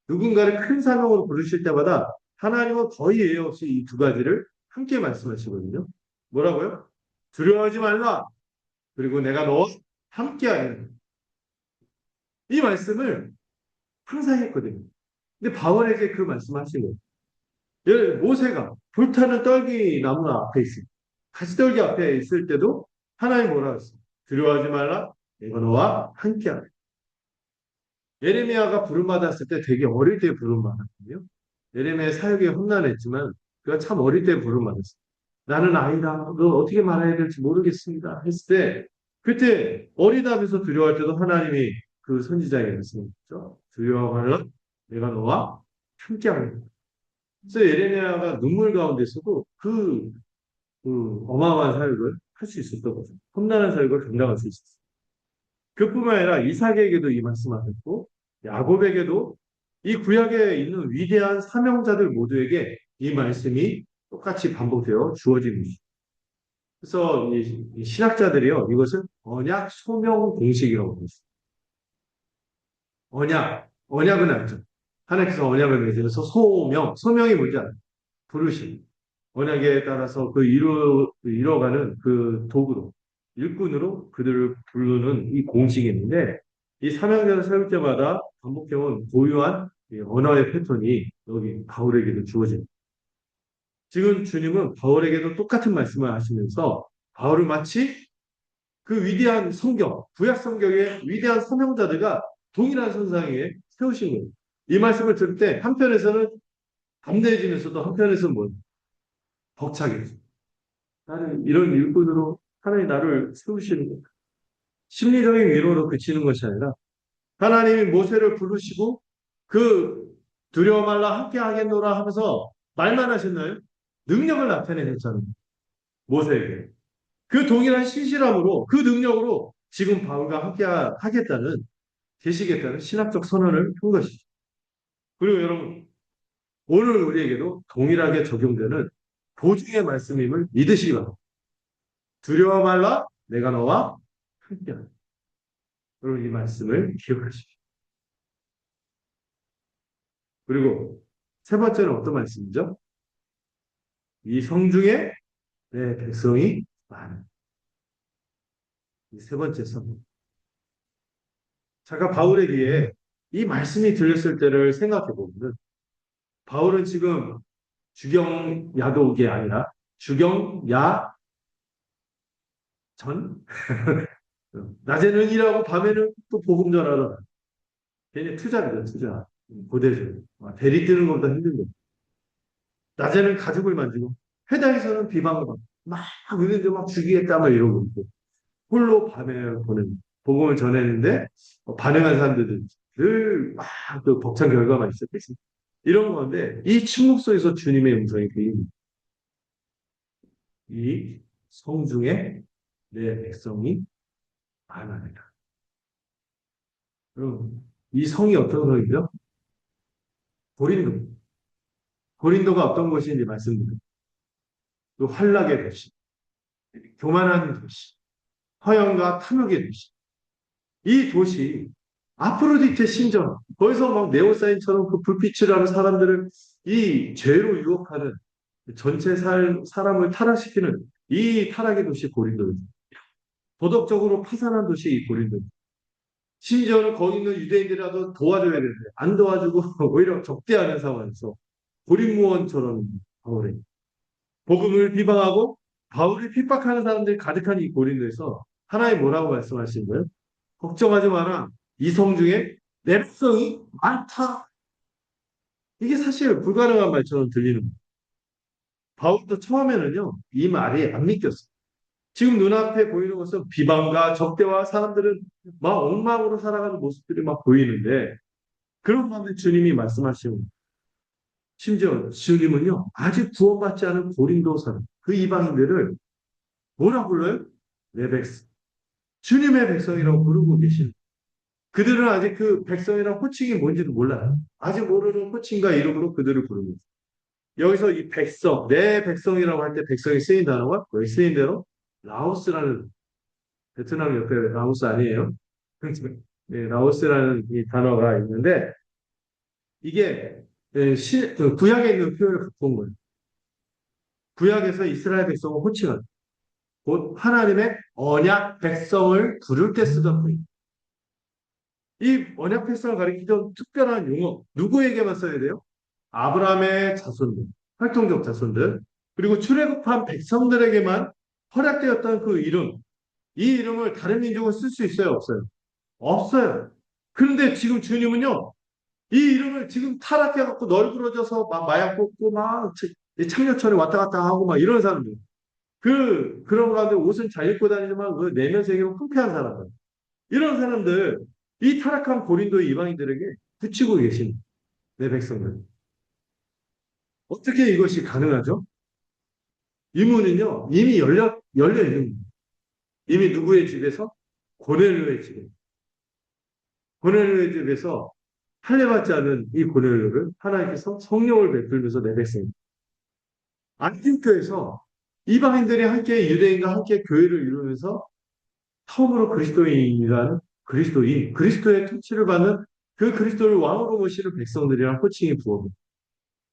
누군가를 큰 사명으로 부르실 때마다 하나님은 거의 예외 없이 이 두 가지를 함께 말씀하시거든요. 뭐라고요? 두려워하지 말라. 그리고 내가 너와 함께하는 이 말씀을 항상 했거든요. 근데 바울에게 그 말씀을 하신 거예요. 모세가 불타는 떨기 나무 앞에 있어요. 가시떨기 앞에 있을 때도 하나님 뭐라 했어요? 두려워하지 말라. 내가 너와 함께하라. 예레미야가 부름받았을 때 되게 어릴 때 부름받았거든요. 예레미야 사역에 험난했지만 그가 참 어릴 때 부름받았어요. 나는 아이다. 너 어떻게 말해야 될지 모르겠습니다. 했을 때 그때 어리다면서 두려워할 때도 하나님이 그 선지자에게 말씀하셨죠. 두려워하라. 내가 너와 함께하겠다. 그래서 예레미야가 눈물 가운데서도 그 어마어마한 사역을 할 수 있었던 거죠. 험난한 사역을 감당할 수 있었어요. 그뿐만 아니라 이삭에게도 이 말씀하셨고 야곱에게도 이 구약에 있는 위대한 사명자들 모두에게 이 말씀이 똑같이 반복되어 주어진 것이죠. 그래서 이 신학자들이요 이것을 언약 소명 공식이라고 부릅니다. 언약은 알죠. 하나님께서 언약을 맺으셔서 소명이 뭔지 알아요. 부르심. 언약에 따라서 이뤄가는 그 도구로, 일꾼으로 그들을 부르는 이 공식이 있는데, 이 사명자를 세울 때마다 반복해온 고유한 이 언어의 패턴이 여기 바울에게도 주어집니다. 지금 주님은 바울에게도 똑같은 말씀을 하시면서 바울을 마치 그 위대한 성경, 구약 성경의 위대한 사명자들과 동일한 선상 위에 세우신 거예요. 이 말씀을 들을 때 한편에서는 담대해지면서도 한편에서는 뭐 벅차게 나는 이런 일꾼으로 하나님 나를 세우시는 거예요. 심리적인 위로로 그치는 것이 아니라 하나님이 모세를 부르시고 그 두려워 말라 함께 하겠노라 하면서 말만 하셨나요? 능력을 나타내셨잖아요. 모세에게. 그 동일한 신실함으로 그 능력으로 지금 바울과 함께 하겠다는 계시겠다는 신학적 선언을 한 것이죠. 그리고 여러분 오늘 우리에게도 동일하게 적용되는 보증의 말씀임을 믿으시기 바랍니다. 두려워 말라 내가 너와 함께하다. 여러분 이 말씀을 기억하십시오. 그리고 세 번째는 어떤 말씀이죠? 이 성중에 내 백성이 많은 이 세 번째 선. 잠깐 바울에게 이 말씀이 들렸을 때를 생각해 보면 바울은 지금 주경야독이 아니라 주경야전 낮에는 일하고 밤에는 또 복음 전하러 가요. 걔네 투자입니다, 투자. 고대죠. 대리 뜨는 것보다 힘든 거. 낮에는 가죽을 만지고 회당에서는 비방을 막 은혜도 막 주기했다 막 이러고 있고 홀로 밤에 보는 복음을 전했는데 반응한 사람들은 늘막그 벅찬 결과만 있었겠지. 이런 건데 이 침묵 속에서 주님의 음성이 들립니다. 이 성중에 내 백성이 많아니라. 그럼 이 성이 어떤 성이죠? 고린도. 고린도가 어떤 곳인지 말씀드립니다. 또 환락의 도시, 교만한 도시, 허영과 탐욕의 도시. 이 도시 아프로디테 신전 거기서 막 네오사인처럼 그 불빛을 하는 사람들을 이 죄로 유혹하는 전체 사람을 타락시키는 이 타락의 도시 고린도입니다. 도덕적으로 파산한 도시 이 고린도입니다. 심지어는 거기 있는 유대인들이라도 도와줘야 되는데 안 도와주고 오히려 적대하는 상황에서 고립무원처럼 바울이 복음을 비방하고 바울을 핍박하는 사람들이 가득한 이 고린도에서 하나님 뭐라고 말씀하신 거예요? 걱정하지 마라. 이 성 중에 내 백성이 많다. 이게 사실 불가능한 말처럼 들리는 거예요. 바울도 처음에는요, 이 말이 안 믿겼어요. 지금 눈앞에 보이는 것은 비방과 적대와 사람들은 막 엉망으로 살아가는 모습들이 막 보이는데, 그런 가운데 주님이 말씀하시는 거예요. 심지어 주님은요, 아직 구원받지 않은 고린도 사람, 그 이방인들을 뭐라 불러요? 내 백성. 주님의 백성이라고 부르고 계시는 거예요. 그들은 아직 그 백성이라는 호칭이 뭔지도 몰라요. 아직 모르는 호칭과 이름으로 그들을 부릅니다. 여기서 이 백성, 내 백성이라고 할 때 백성이 쓰인 단어가 여기 쓰인 대로 라오스라는 베트남 옆에 라오스 아니에요? 네, 라오스라는 이 단어가 있는데 이게 그 구약에 있는 표현을 갖고 온 거예요. 구약에서 이스라엘 백성을 호칭한 곧 하나님의 언약 백성을 부를 때 쓰던 표현. 이 언약 백성을 가리키던 특별한 용어 누구에게만 써야 돼요? 아브라함의 자손들, 활동적 자손들, 그리고 출애굽한 백성들에게만 허락되었던 그 이름, 이 이름을 다른 민족은 쓸 수 있어요, 없어요? 없어요. 그런데 지금 주님은요, 이 이름을 지금 타락해갖고 널브러져서 막 마약 먹고 막 창녀처럼 왔다 갔다 하고 막 이런 사람들. 그런 가운데 옷은 잘 입고 다니지만 그 내면 세계로 황폐한 사람들. 이런 사람들, 이 타락한 고린도의 이방인들에게 붙이고 계신 내 백성들. 어떻게 이것이 가능하죠? 이 문은요, 이미 열려 있는 거예요. 이미 누구의 집에서? 고넬료의 집에. 고넬료의 집에서 할례받지 않은 이 고넬료를 하나님께서 성령을 베풀면서 내뱉습니다. 안티오크에서 이방인들이 함께 유대인과 함께 교회를 이루면서 처음으로 그리스도인이라는 그리스도인, 그리스도의 통치를 받는 그 그리스도를 왕으로 모시는 백성들이란 호칭이 부어집니다.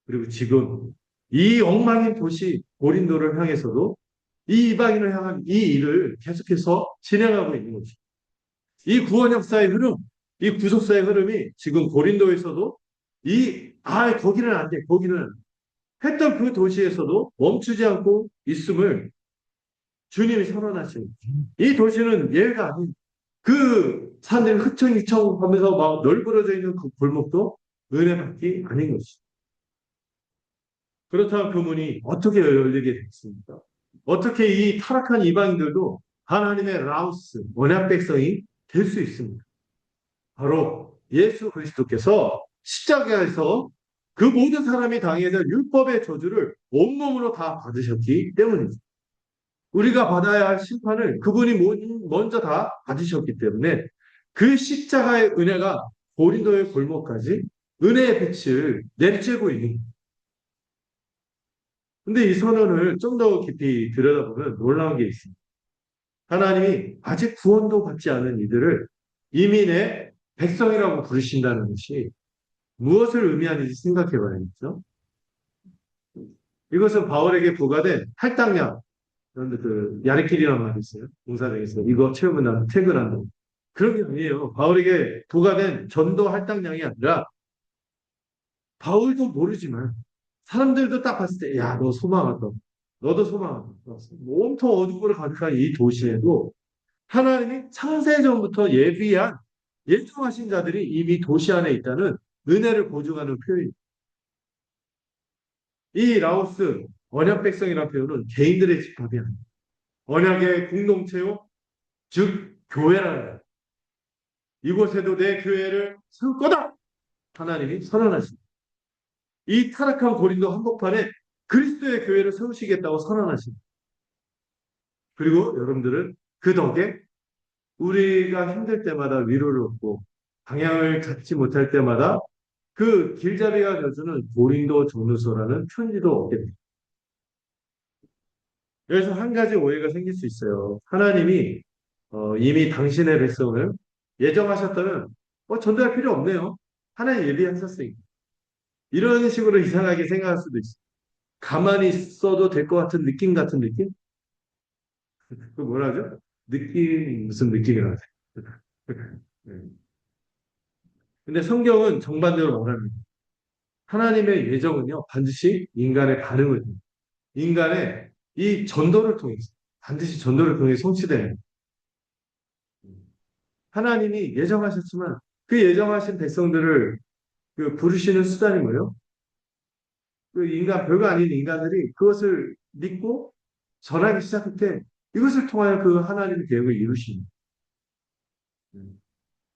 그리고 지금 이 엉망인 도시 고린도를 향해서도 이 이방인을 향한 이 일을 계속해서 진행하고 있는 거죠. 이 구원 역사의 흐름, 이 구속사의 흐름이 지금 고린도에서도 거기는 안 돼, 거기는 안 돼. 했던 그 도시에서도 멈추지 않고 있음을 주님이 선언하시는 거예요. 이 도시는 예외가 아닌 그 산을 흐청휘청 하면서 막 널브러져 있는 그 골목도 은혜 받기 아닌 것이죠. 그렇다면 그 문이 어떻게 열리게 됐습니까? 어떻게 이 타락한 이방인들도 하나님의 라오스, 언약 백성이 될 수 있습니다. 바로 예수 그리스도께서 십자가에서 그 모든 사람이 당해야 될 율법의 저주를 온몸으로 다 받으셨기 때문입니다. 우리가 받아야 할 심판을 그분이 먼저 다 받으셨기 때문에 그 십자가의 은혜가 고린도의 골목까지 은혜의 빛을 내쬐고 있는 거예요. 근데 이 선언을 좀 더 깊이 들여다보면 놀라운 게 있습니다. 하나님이 아직 구원도 받지 않은 이들을 이민의 백성이라고 부르신다는 것이 무엇을 의미하는지 생각해 봐야겠죠. 이것은 바울에게 부과된 할당량, 그런데 그 야르킬이라는 말이 있어요. 공사장에서 이거 채우면 나는 퇴근한다. 그런 게 아니에요. 바울에게 부과된 전도 할당량이 아니라 바울도 모르지만 사람들도 딱 봤을 때, 야, 너 소망하다. 너도 소망하다. 온통 어둠으로 가득한 이 도시에도 하나님이 창세전부터 예정하신 자들이 이미 도시 안에 있다는 은혜를 보증하는 표현입니다. 이 라오스 언약 백성이라는 표현은 개인들의 집합이 아닙니다. 언약의 공동체요, 즉 교회라는 거예요. 이곳에도 내 교회를 세울 거다. 하나님이 선언하십니다. 이 타락한 고린도 한복판에 그리스도의 교회를 세우시겠다고 선언하십니다. 그리고 여러분들은 그 덕에 우리가 힘들 때마다 위로를 얻고 방향을 잡지 못할 때마다 그 길잡이가 되어주는 고린도 전후서라는 편지도 얻게 됩니다. 여기서 한 가지 오해가 생길 수 있어요. 하나님이 이미 당신의 백성을 예정하셨다면 전도할 필요 없네요. 하나님 예비하셨으니까. 이런 식으로 이상하게 생각할 수도 있어요. 가만히 있어도 될 것 같은 느낌 같은 느낌? 그 뭐라죠? 느낌 무슨 느낌이라고 하죠? 네. 근데 성경은 정반대로 말합니다. 하나님의 예정은요 반드시 인간의 반응을 통해 인간의 이 전도를 통해서 반드시 전도를 통해 성취되는 하나님이 예정하셨지만 그 예정하신 백성들을 그 부르시는 수단이 뭐예요? 그 인간 별거 아닌 인간들이 그것을 믿고 전하기 시작할 때 이것을 통하여 그 하나님의 계획을 이루십니다.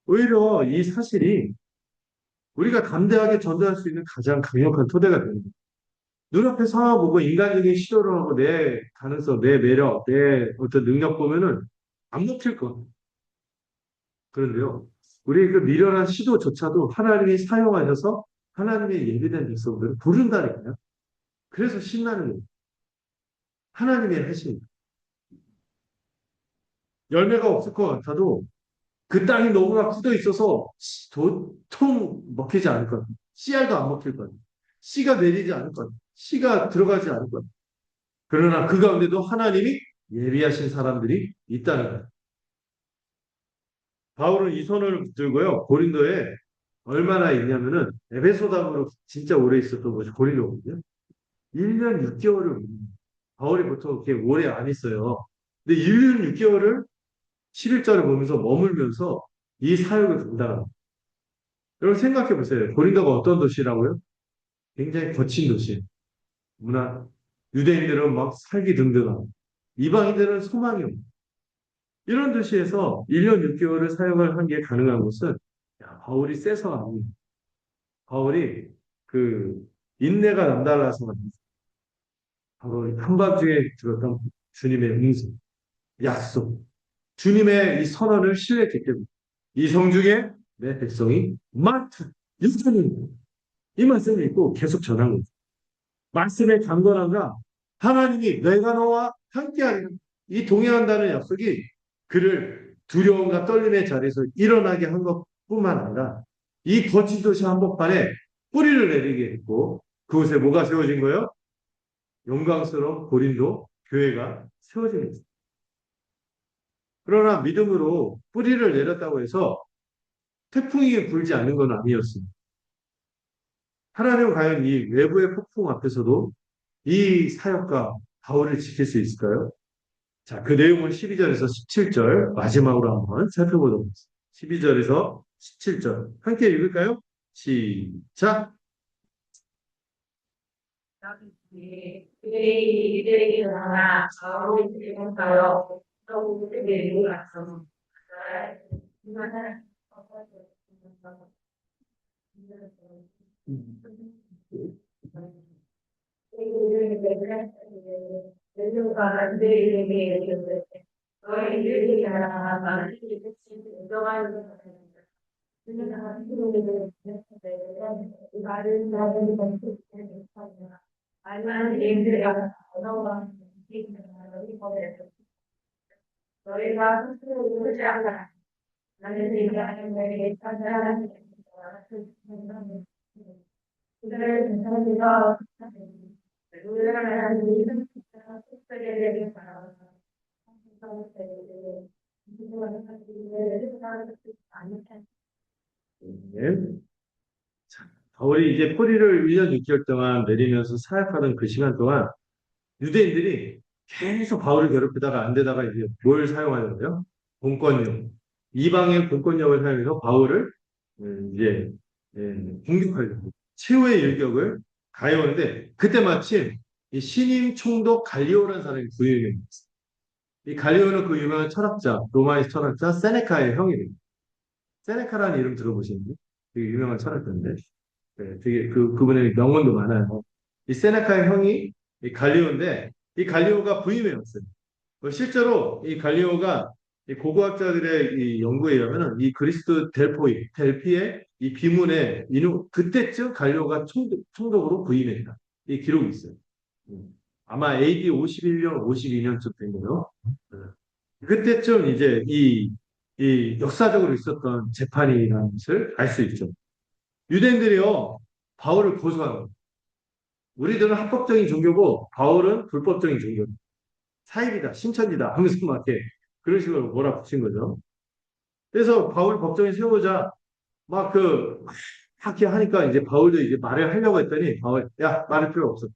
오히려 이 사실이 우리가 담대하게 전도할 수 있는 가장 강력한 토대가 됩니다. 눈앞에 상황 보고 인간적인 시도를 하고 내 가능성, 내 매력, 내 어떤 능력 보면은 안 먹힐 것. 그런데요, 우리 그 미련한 시도조차도 하나님이 사용하셔서 하나님의 예비된 백성들을 부른다니까요. 그래서 신나는 거예요. 하나님이 하신 열매가 없을 것 같아도 그 땅이 너무나 굳어 있어서 도통 먹히지 않을 것. 씨알도 안 먹힐 것. 씨가 내리지 않을 것. 씨가 들어가지 않을 것. 그러나 그 가운데도 하나님이 예비하신 사람들이 있다는 거예요. 바울은 이 선을 붙들고요. 고린도에 얼마나 있냐면은 에베소담으로 진짜 오래 있었던 곳이 고린도거든요. 1년 6개월을 바울이 보통 그렇게 오래 안 있어요. 근데 1년 6개월을 11절을 보면서 머물면서 이 사역을 감당합니다. 여러분 생각해 보세요. 고린도가 어떤 도시라고요? 굉장히 거친 도시. 문화. 유대인들은 막 살기 등등하고 이방인들은 소망이 없고 이런 도시에서 1년 6개월을 사역을 한 게 가능한 것은 바울이 세서 아닙니다. 바울이 그 인내가 남달라서 바로 한밤중에 들었던 주님의 음성, 약속, 주님의 이 선언을 신뢰했기 때문에 이 성중에 내 백성이 많다. 여전히 이 말씀을 읽고 계속 전한 거죠. 말씀의 강건함과 하나님이 내가 너와 함께하리라 이 동행한다는 약속이 그를 두려움과 떨림의 자리에서 일어나게 한 것뿐만 아니라 이 거친 도시 한복판에 뿌리를 내리게 했고 그곳에 뭐가 세워진 거예요? 영광스러운 고린도 교회가 세워진 거예요. 그러나 믿음으로 뿌리를 내렸다고 해서 태풍이 불지 않는 건 아니었습니다. 하나님은 과연 이 외부의 폭풍 앞에서도 이 사역과 바울을 지킬 수 있을까요? 자, 그 내용은 12절에서 17절 마지막으로 한번 살펴보도록 하겠습니다. 12절에서 17절 함께 읽을까요? 시작!
이들에게 일어나 바울을 들고가요. 또 우리에게 몰았어. 너희가 스스로 울지 않아. 나는 얘기하는 너에게 찾아가는 그들을 괜찮으리라. 우리나라는 이름 속세계를 바라.
네. 자, 바울이 이제 뿌리를 1년 6개월 동안 내리면서 사역하던 그 시간 동안 유대인들이 계속 바울을 괴롭히다가 안 되다가 이제 뭘 사용하는데요? 공권력. 이방의 공권력을 사용해서 바울을 이제 공격하려고 최후의 일격을 가해오는데 그때 마침 이 신임 총독 갈리오라는 사람이 부임이 됐어요. 이 갈리오는 그 유명한 철학자, 로마의 철학자 세네카의 형이래요. 세네카라는 이름 들어보시는데 되게 유명한 철학자인데 되게 그분의 명언도 많아요. 이 세네카의 형이 이 갈리오인데 이 갈리오가 부임해 왔어요. 실제로 이 갈리오가 이 고고학자들의 이 연구에 의하면은 이 그리스도 델피의 이 비문에 그때쯤 갈리오가 총독으로 부임했다. 이 기록이 있어요. 음. 아마 AD 51년, 52년쯤 된 거예요. 그때쯤 이제 이 역사적으로 있었던 재판이라는 것을 알 수 있죠. 유대인들이요, 바울을 고소한 거예요. 우리들은 합법적인 종교고 바울은 불법적인 종교. 사입이다, 신천지다 하면서 막 이렇게 그런 식으로 몰아붙인 거죠. 그래서 바울 법정에 세우자 막 이렇게 하니까 이제 바울도 이제 말을 하려고 했더니 바울, 야, 말할 필요 없어.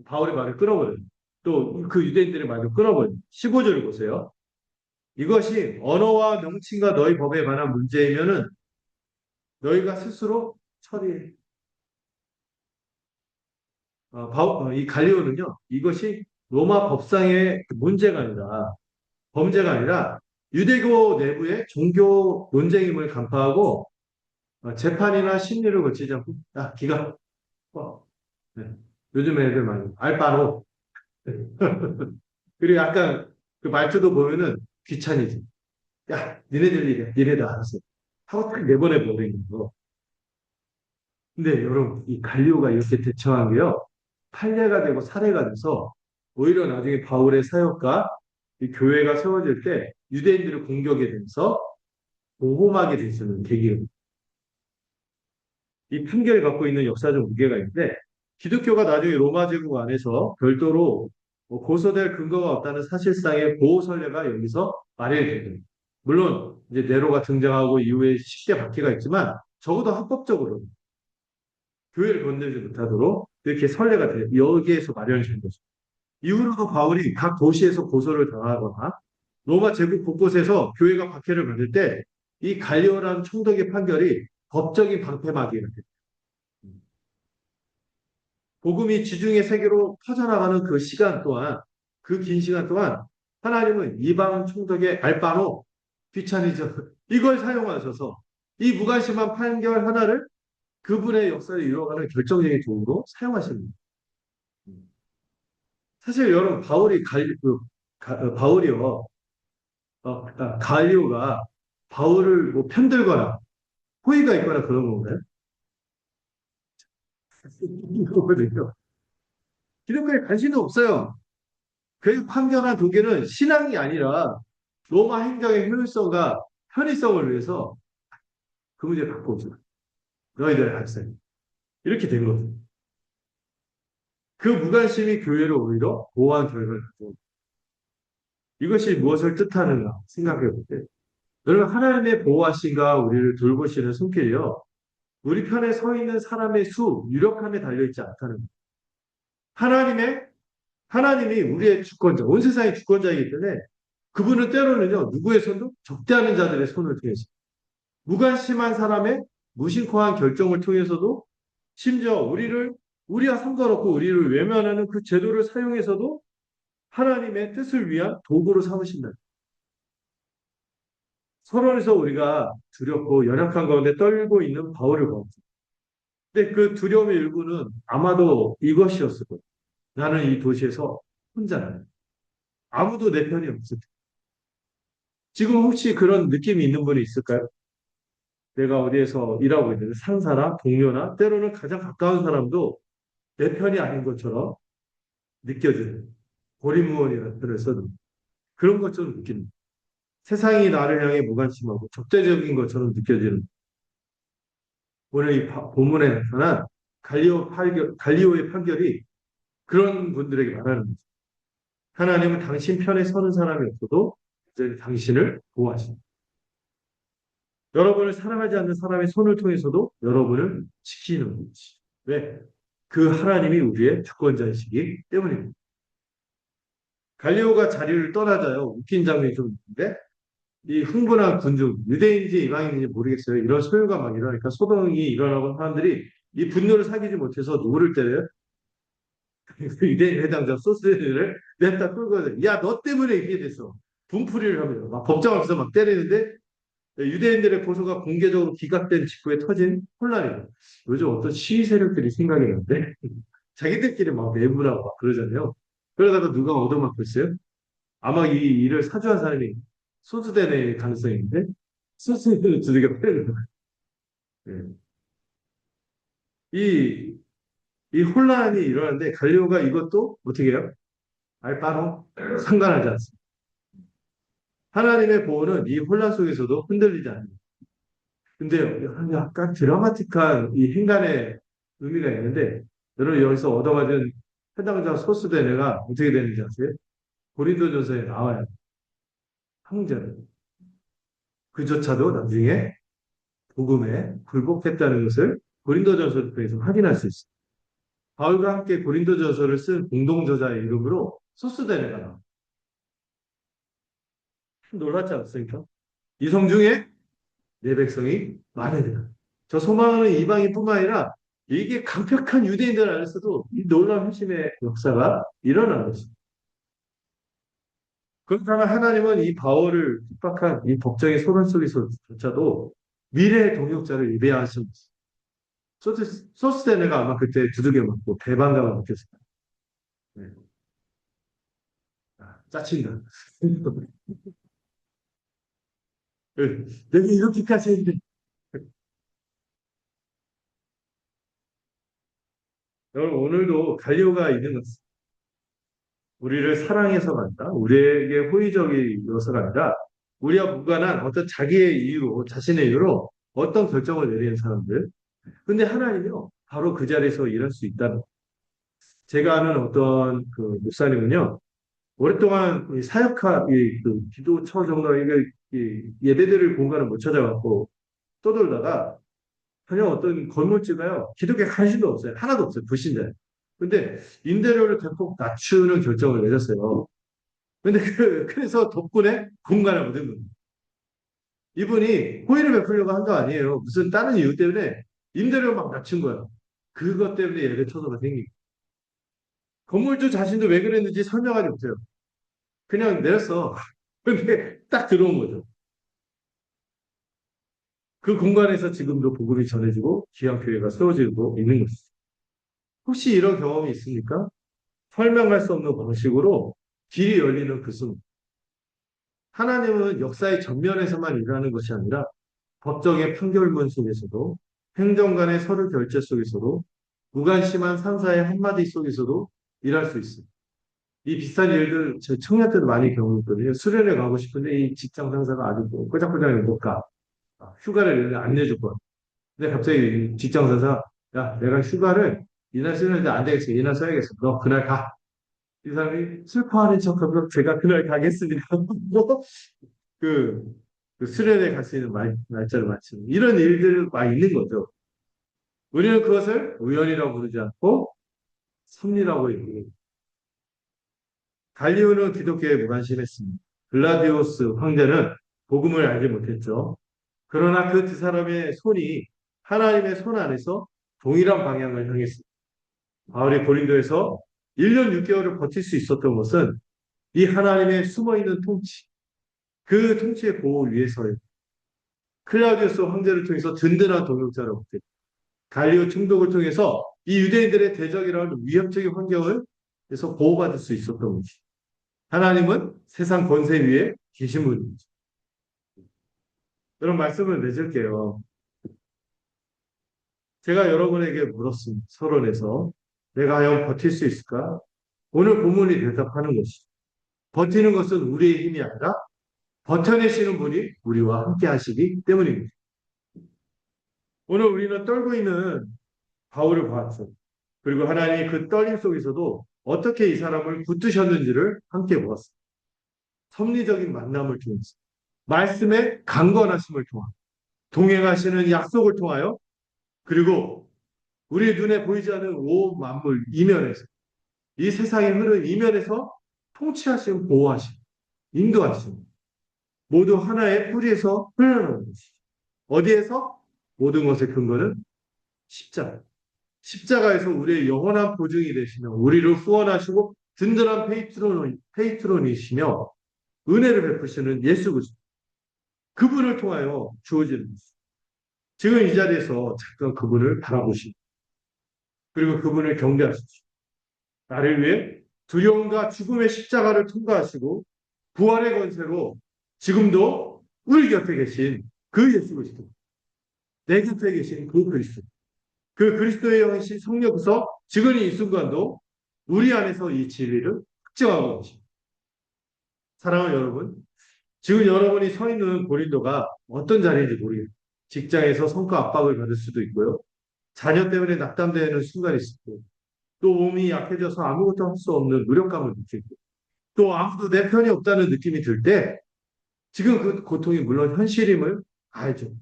바울의 말을 끊어버려요. 또 그 유대인들의 말을 끊어버려요. 15절을 보세요. 이것이 언어와 명칭과 너희 법에 관한 문제이면은 너희가 스스로 처리해. 이 갈리오는요, 이것이 로마 법상의 문제가 아니라, 범죄가 아니라, 유대교 내부의 종교 논쟁임을 간파하고, 재판이나 심리를 거치지 않고, 야, 기가, 네. 요즘 애들 많이, 알바로. 그리고 약간 그 말투도 보면은 귀차니지. 야, 니네들 일이야. 니네들 알았어. 하고 딱 내보내 버리는 거. 근데 여러분, 이 갈리오가 이렇게 대처한 게요, 판례가 되고 사례가 돼서 오히려 나중에 바울의 사역과 이 교회가 세워질 때 유대인들을 공격에 대해서 모험하게 되는 계기가 됩니다. 이 판결을 갖고 있는 역사적 무게가 있는데 기독교가 나중에 로마 제국 안에서 별도로 고소될 근거가 없다는 사실상의 보호 선례가 여기서 마련이 됩니다. 물론 이제 네로가 등장하고 이후에 10대 박해가 있지만 적어도 합법적으로 교회를 건들지 못하도록 이렇게 선례가 돼요. 여기에서 마련이 된 거죠. 이후로도 바울이 각 도시에서 고소를 당하거나 로마 제국 곳곳에서 교회가 박해를 받을 때 이 갈리오라는 총독의 판결이 법적인 방패막이에요. 복음이 지중해 세계로 퍼져나가는 그 시간 동안 그 긴 시간 동안 하나님은 이방 총독의 알바노 귀차니즘 이걸 사용하셔서 이 무관심한 판결 하나를 그분의 역사를 이루어가는 결정적인 도구로 사용하십니다. 사실 여러분 바울이요 갈리오가 바울을 뭐 편들거나 호의가 있거나 그런 건가요? 이거거든요. 기독교에 관심도 없어요. 그 판결한 도계는 신앙이 아니라 로마 행정의 효율성과 편의성을 위해서 그 문제를 갖고 오죠. 너희들 학생. 이렇게 된 거죠. 그 무관심이 교회를 오히려 보호한 결과를 가져. 이것이 무엇을 뜻하는가 생각해 볼 때. 여러분, 하나님의 보호하심과 우리를 돌보시는 손길이요. 우리 편에 서 있는 사람의 수, 유력함에 달려있지 않다는 거예요. 하나님의, 하나님이 우리의 주권자, 온 세상의 주권자이기 때문에 그분은 때로는요, 누구의 손도 적대하는 자들의 손을 통해서, 무관심한 사람의 무심코한 결정을 통해서도 심지어 우리와 상관없고 우리를 외면하는 그 제도를 사용해서도 하나님의 뜻을 위한 도구로 삼으신다. 서론에서 우리가 두렵고 연약한 가운데 떨고 있는 바울을 보았죠. 근데 그 두려움의 일부는 아마도 이것이었을 거예요. 나는 이 도시에서 혼자다. 아무도 내 편이 없을 때. 지금 혹시 그런 느낌이 있는 분이 있을까요? 내가 어디에서 일하고 있는데 상사나 동료나 때로는 가장 가까운 사람도 내 편이 아닌 것처럼 느껴지는 고립무원이라는 표현을 써도 그런 것처럼 느끼는 세상이 나를 향해 무관심하고 적대적인 것처럼 느껴지는 오늘 이 본문에 나타난 갈리오의 판결이 그런 분들에게 말하는 거죠. 하나님은 당신 편에 서는 사람이 없어도 여전히 당신을 보호하신다. 여러분을 사랑하지 않는 사람의 손을 통해서도 여러분을 지키는 거지. 왜? 그 하나님이 우리의 주권자이시기 때문입니다. 갈리오가 자리를 떠나자요. 웃긴 장면이 좀 있는데 이 흥분한 군중, 유대인인지 이방인인지 모르겠어요. 이런 소요가 막 일어나니까 소동이 일어나고 사람들이 이 분노를 사귀지 못해서 누구를 때려요? 유대인 회당장 소스를 냅다 끌고 가요. 야, 너 때문에 이게 됐어. 분풀이를 하면서 막 법정 앞에서 막 때리는데 유대인들의 고소가 공개적으로 기각된 직후에 터진 혼란이에요. 요즘 어떤 시위 세력들이 생각이 나는데 자기들끼리 막 내부라고 막 그러잖아요. 그러다가 누가 얻어맞고 있어요? 아마 이 일을 사주한 사람이 소수된의 가능성이 있는데 소수를 두들겨 패는 거예요. 예. 이, 이 혼란이 일어나는데 갈리오가 이것도 어떻게 해요? 알바로 상관하지 않습니다. 하나님의 보호는 이 혼란 속에서도 흔들리지 않습니다. 근데 약간 드라마틱한 이 행간의 의미가 있는데 여러분 여기서 얻어맞은 해당자 소수대네가 어떻게 되는지 아세요? 고린도전서에 나와요. 형제는 그조차도 나중에 복음에 굴복했다는 것을 고린도전서를 통해서 확인할 수 있어요. 바울과 함께 고린도전서를 쓴 공동저자의 이름으로 소스데네가 나와요. 놀랍지 않습니까? 이성 중에 내 백성이 많으리라. 저 소망하는 이방인뿐만 아니라 이게 강력한 유대인들 안에서도 이 놀라운 회심의 역사가 일어나는 것입니다. 그렇다면 하나님은 이 바울을 핍박한 이 법정의 소란 속에서조차도 미래의 동역자를 예배하신 것입니다. 소스데네가 아마 그때 두들겨 맞고 배반감을 느꼈을 거예요. 네. 아, 짜친다. 내가 이렇게까지 했는데 여러분 오늘도 갈리오가 있는 것은 우리를 사랑해서가 아니라 우리에게 호의적이어서가 아니라 우리와 무관한 어떤 자기의 이유로 자신의 이유로 어떤 결정을 내리는 사람들 근데 하나님이요 바로 그 자리에서 일할 수 있다는 거예요. 제가 아는 어떤 그 목사님은요 오랫동안 이 사역하 그 기도처 정도 이 예배드릴 공간을 못 찾아갖고 떠돌다가 전혀 어떤 건물주가요 기독교에 관심도 없어요. 하나도 없어요. 불신자예요. 근데 임대료를 대폭 낮추는 결정을 내렸어요. 근데 그래서 덕분에 공간을 얻은 겁니다. 이분이 호의를 베풀려고 한 거 아니에요. 무슨 다른 이유 때문에 임대료를 막 낮춘 거예요. 그것 때문에 예배 처소가 생긴 거예요. 건물주 자신도 왜 그랬는지 설명하지 못해요. 그냥 내렸어. 근데 딱 들어온 거죠. 그 공간에서 지금도 복음이 전해지고 기왕교회가 세워지고 있는 것이죠. 혹시 이런 경험이 있습니까? 설명할 수 없는 방식으로 길이 열리는 그 순간. 하나님은 역사의 전면에서만 일하는 것이 아니라 법정의 판결문 속에서도 행정관의 서류 결제 속에서도 무관심한 상사의 한마디 속에서도 일할 수 있습니다. 이 비슷한 일들 저 청년 때도 많이 경험했거든요. 수련회 가고 싶은데 이 직장 상사가 아주 뭐 꼬장꼬장하게 못 가. 휴가를 안 내줄 거야. 근데 갑자기 직장 상사, 야, 내가 휴가를 이날 쓰는데 안 되겠어. 이날 써야겠어. 너 그날 가. 이 사람이 슬퍼하는 척하면 제가 그날 가겠습니다. 뭐, 그, 그 수련회 갈 수 있는 날짜를 맞추는 이런 일들이 많이 있는 거죠. 우리는 그것을 우연이라고 부르지 않고 섭리라고 얘기해요. 갈리오는 기독교에 무관심했습니다. 글라디오스 황제는 복음을 알지 못했죠. 그러나 그 두 사람의 손이 하나님의 손 안에서 동일한 방향을 향했습니다. 바울이 고린도에서 1년 6개월을 버틸 수 있었던 것은 이 하나님의 숨어있는 통치, 그 통치의 보호 위에서요. 클라우디우스 황제를 통해서 든든한 동역자를 얻게 됩니다. 갈리오 총독을 통해서 이 유대인들의 대적이라는 위협적인 환경에서 보호받을 수 있었던 것이죠. 하나님은 세상 권세 위에 계신 분이죠. 그런 말씀을 맺을게요. 제가 여러분에게 물었습니다. 서론에서 내가 과연 버틸 수 있을까? 오늘 본문이 대답하는 것이죠. 버티는 것은 우리의 힘이 아니라 버텨내시는 분이 우리와 함께 하시기 때문입니다. 오늘 우리는 떨고 있는 바울을 보았죠. 그리고 하나님이 그 떨림 속에서도 어떻게 이 사람을 붙드셨는지를 함께 보았습니다. 섭리적인 만남을 통해서, 말씀의 강건하심을 통하여, 동행하시는 약속을 통하여, 그리고 우리 눈에 보이지 않는 온 만물 이면에서, 이 세상에 흐르는 이면에서 통치하시고 보호하시고 인도하시고 모두 하나의 뿌리에서 흘러나오는 것이죠. 어디에서? 모든 것의 근거는 십자가. 십자가에서 우리의 영원한 보증이 되시며 우리를 후원하시고 든든한 페이트론이시며 은혜를 베푸시는 예수 그리스도. 그분을 통하여 주어지는 것입니다. 지금 이 자리에서 잠깐 그분을 바라보시고 그리고 그분을 경배하십시오. 나를 위해 두려움과 죽음의 십자가를 통과하시고 부활의 권세로 지금도 우리 곁에 계신 그 예수 그리스도, 내 곁에 계신 그 그리스도, 그 그리스도의 영이신 성령께서 지금 이 순간도 우리 안에서 이 진리를 확증하고 계십니다. 사랑하는 여러분, 지금 여러분이 서 있는 고린도가 어떤 자리인지 모르겠어요. 직장에서 성과 압박을 받을 수도 있고요. 자녀 때문에 낙담되는 순간이 있고, 또 몸이 약해져서 아무것도 할 수 없는 무력감을 느끼고, 또 아무도 내 편이 없다는 느낌이 들 때, 지금 그 고통이 물론 현실임을 알죠.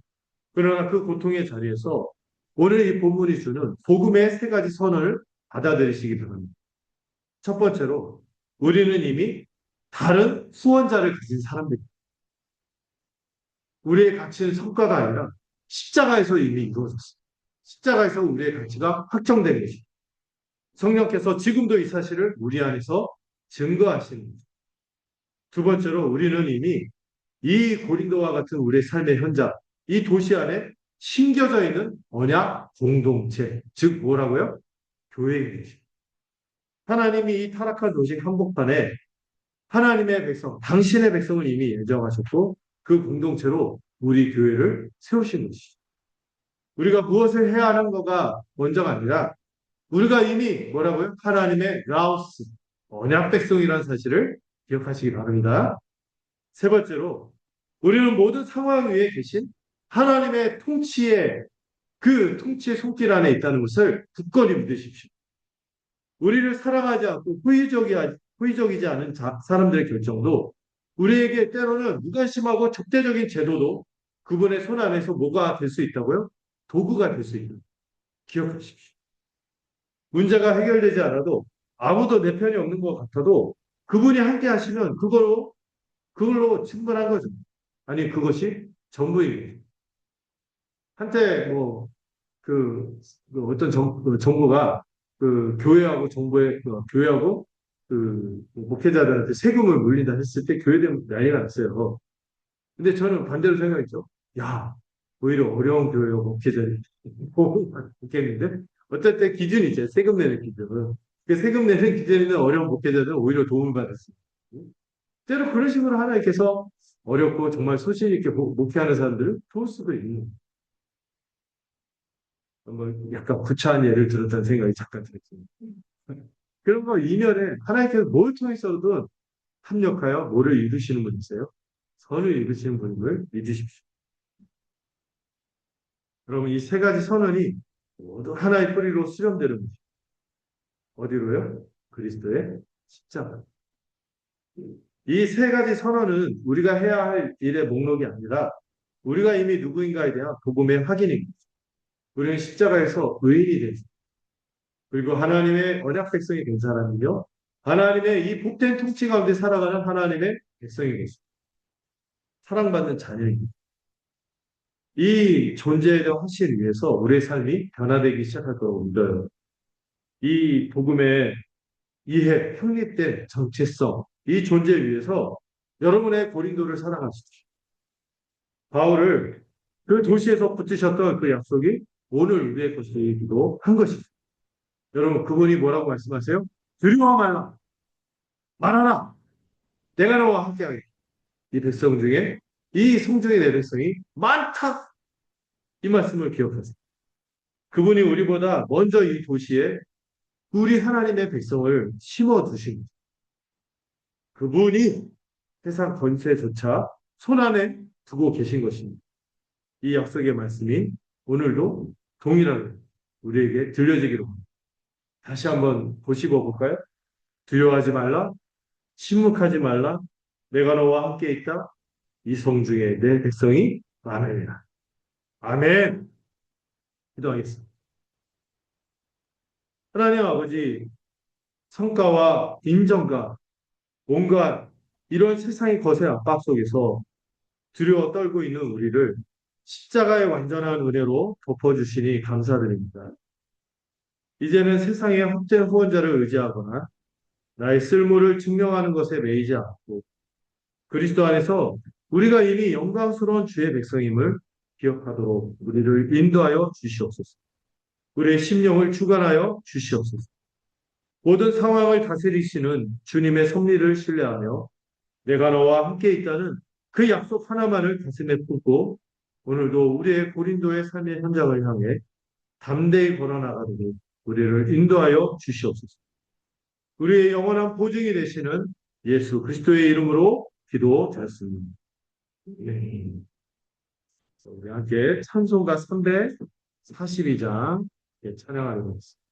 그러나 그 고통의 자리에서 오늘 이 본문이 주는 복음의 세 가지 선언을 받아들이시기 바랍니다. 첫 번째로, 우리는 이미 다른 후원자를 가진 사람들입니다. 우리의 가치는 성과가 아니라 십자가에서 이미 이루어졌습니다. 십자가에서 우리의 가치가 확정된 것입니다. 성령께서 지금도 이 사실을 우리 안에서 증거하시는 거죠. 두 번째로 우리는 이미 이 고린도와 같은 우리의 삶의 현장, 이 도시 안에 심겨져 있는 언약 공동체, 즉 뭐라고요? 교회입니다. 하나님이 이 타락한 도시 한복판에 하나님의 백성, 당신의 백성을 이미 예정하셨고 그 공동체로 우리 교회를 세우신 것이죠. 우리가 무엇을 해야 하는 거가 먼저가 아니라 우리가 이미 뭐라고요? 하나님의 라오스, 언약 백성이라는 사실을 기억하시기 바랍니다. 세 번째로 우리는 모든 상황 위에 계신 하나님의 통치에 그 통치의 손길 안에 있다는 것을 굳건히 믿으십시오. 우리를 사랑하지 않고 후의적이지 않은 사람들의 결정도 우리에게 때로는 무관심하고 적대적인 제도도 그분의 손 안에서 뭐가 될 수 있다고요? 도구가 될 수 있다. 기억하십시오. 문제가 해결되지 않아도 아무도 내 편이 없는 것 같아도 그분이 함께 하시면 그걸로 충분한 거죠. 아니, 그것이 전부입니다. 한때 어떤 정부가 교회하고 교회하고 목회자들한테 세금을 물린다 했을 때 교회들 난리가 났어요. 근데 저는 반대로 생각했죠. 야, 오히려 어려운 교회와 목회자들이 복을 받겠는데 어떨 때 기준이 있죠. 세금 내는 기준은. 그 세금 내는 기준에 있는 어려운 목회자들은 오히려 도움을 받았습니다. 때로 그런 식으로 하나님께서 어렵고 정말 소신 있게 목회하는 사람들을 도울 수도 있는 약간 구차한 예를 들었다는 생각이 잠깐 들었습니다. 그런 거 이면에 하나님께서 뭘 통해서든 합력하여 뭐를 이루시는 분이세요? 선을 이루시는 분임을 믿으십시오. 여러분, 이 세 가지 선언이 모두 하나의 뿌리로 수렴되는 거죠. 어디로요? 그리스도의 십자가. 이 세 가지 선언은 우리가 해야 할 일의 목록이 아니라 우리가 이미 누구인가에 대한 복음의 확인입니다. 우리는 십자가에서 의인이 되죠. 그리고 하나님의 언약 백성이 된 사람이며 하나님의 이 복된 통치 가운데 살아가는 하나님의 백성이 되죠. 사랑받는 자녀입니다. 이 존재에 대한 확신을 위해서 우리의 삶이 변화되기 시작할 거라고 믿어요. 이 복음의 이해, 확립된 정체성, 이 존재를 위해서 여러분의 고린도를 사랑하십시오. 바울을 그 도시에서 붙이셨던 그 약속이 오늘 우리의 것이기도 한 것이죠. 여러분, 그분이 뭐라고 말씀하세요? 두려워 말라. 말하라. 내가 너와 함께하게. 이 백성 중에 이 성중의 내 백성이 많다. 이 말씀을 기억하세요. 그분이 우리보다 먼저 이 도시에 우리 하나님의 백성을 심어두신 거죠. 그분이 세상 권세조차 손안에 두고 계신 것입니다. 이 약속의 말씀이 오늘도 동일하게 우리에게 들려지기로 합니다. 다시 한번 보시고 볼까요? 두려워하지 말라, 침묵하지 말라, 내가 너와 함께 있다. 이 성중에 내 백성이 많으리라. 아멘. 기도하겠습니다. 하나님 아버지, 성과와 인정과 온갖 이런 세상의 거세 압박 속에서 두려워 떨고 있는 우리를 십자가의 완전한 은혜로 덮어주시니 감사드립니다. 이제는 세상의 헛된 후원자를 의지하거나 나의 쓸모를 증명하는 것에 매이지 않고 그리스도 안에서 우리가 이미 영광스러운 주의 백성임을 기억하도록 우리를 인도하여 주시옵소서. 우리의 심령을 주관하여 주시옵소서. 모든 상황을 다스리시는 주님의 섭리를 신뢰하며 내가 너와 함께 있다는 그 약속 하나만을 가슴에 품고 오늘도 우리의 고린도의 삶의 현장을 향해 담대히 걸어나가도록 우리를 인도하여 주시옵소서. 우리의 영원한 보증이 되시는 예수 그리스도의 이름으로 기도드렸습니다. 네. 우리 함께 찬송가 342장 찬양하도록 하겠습니다.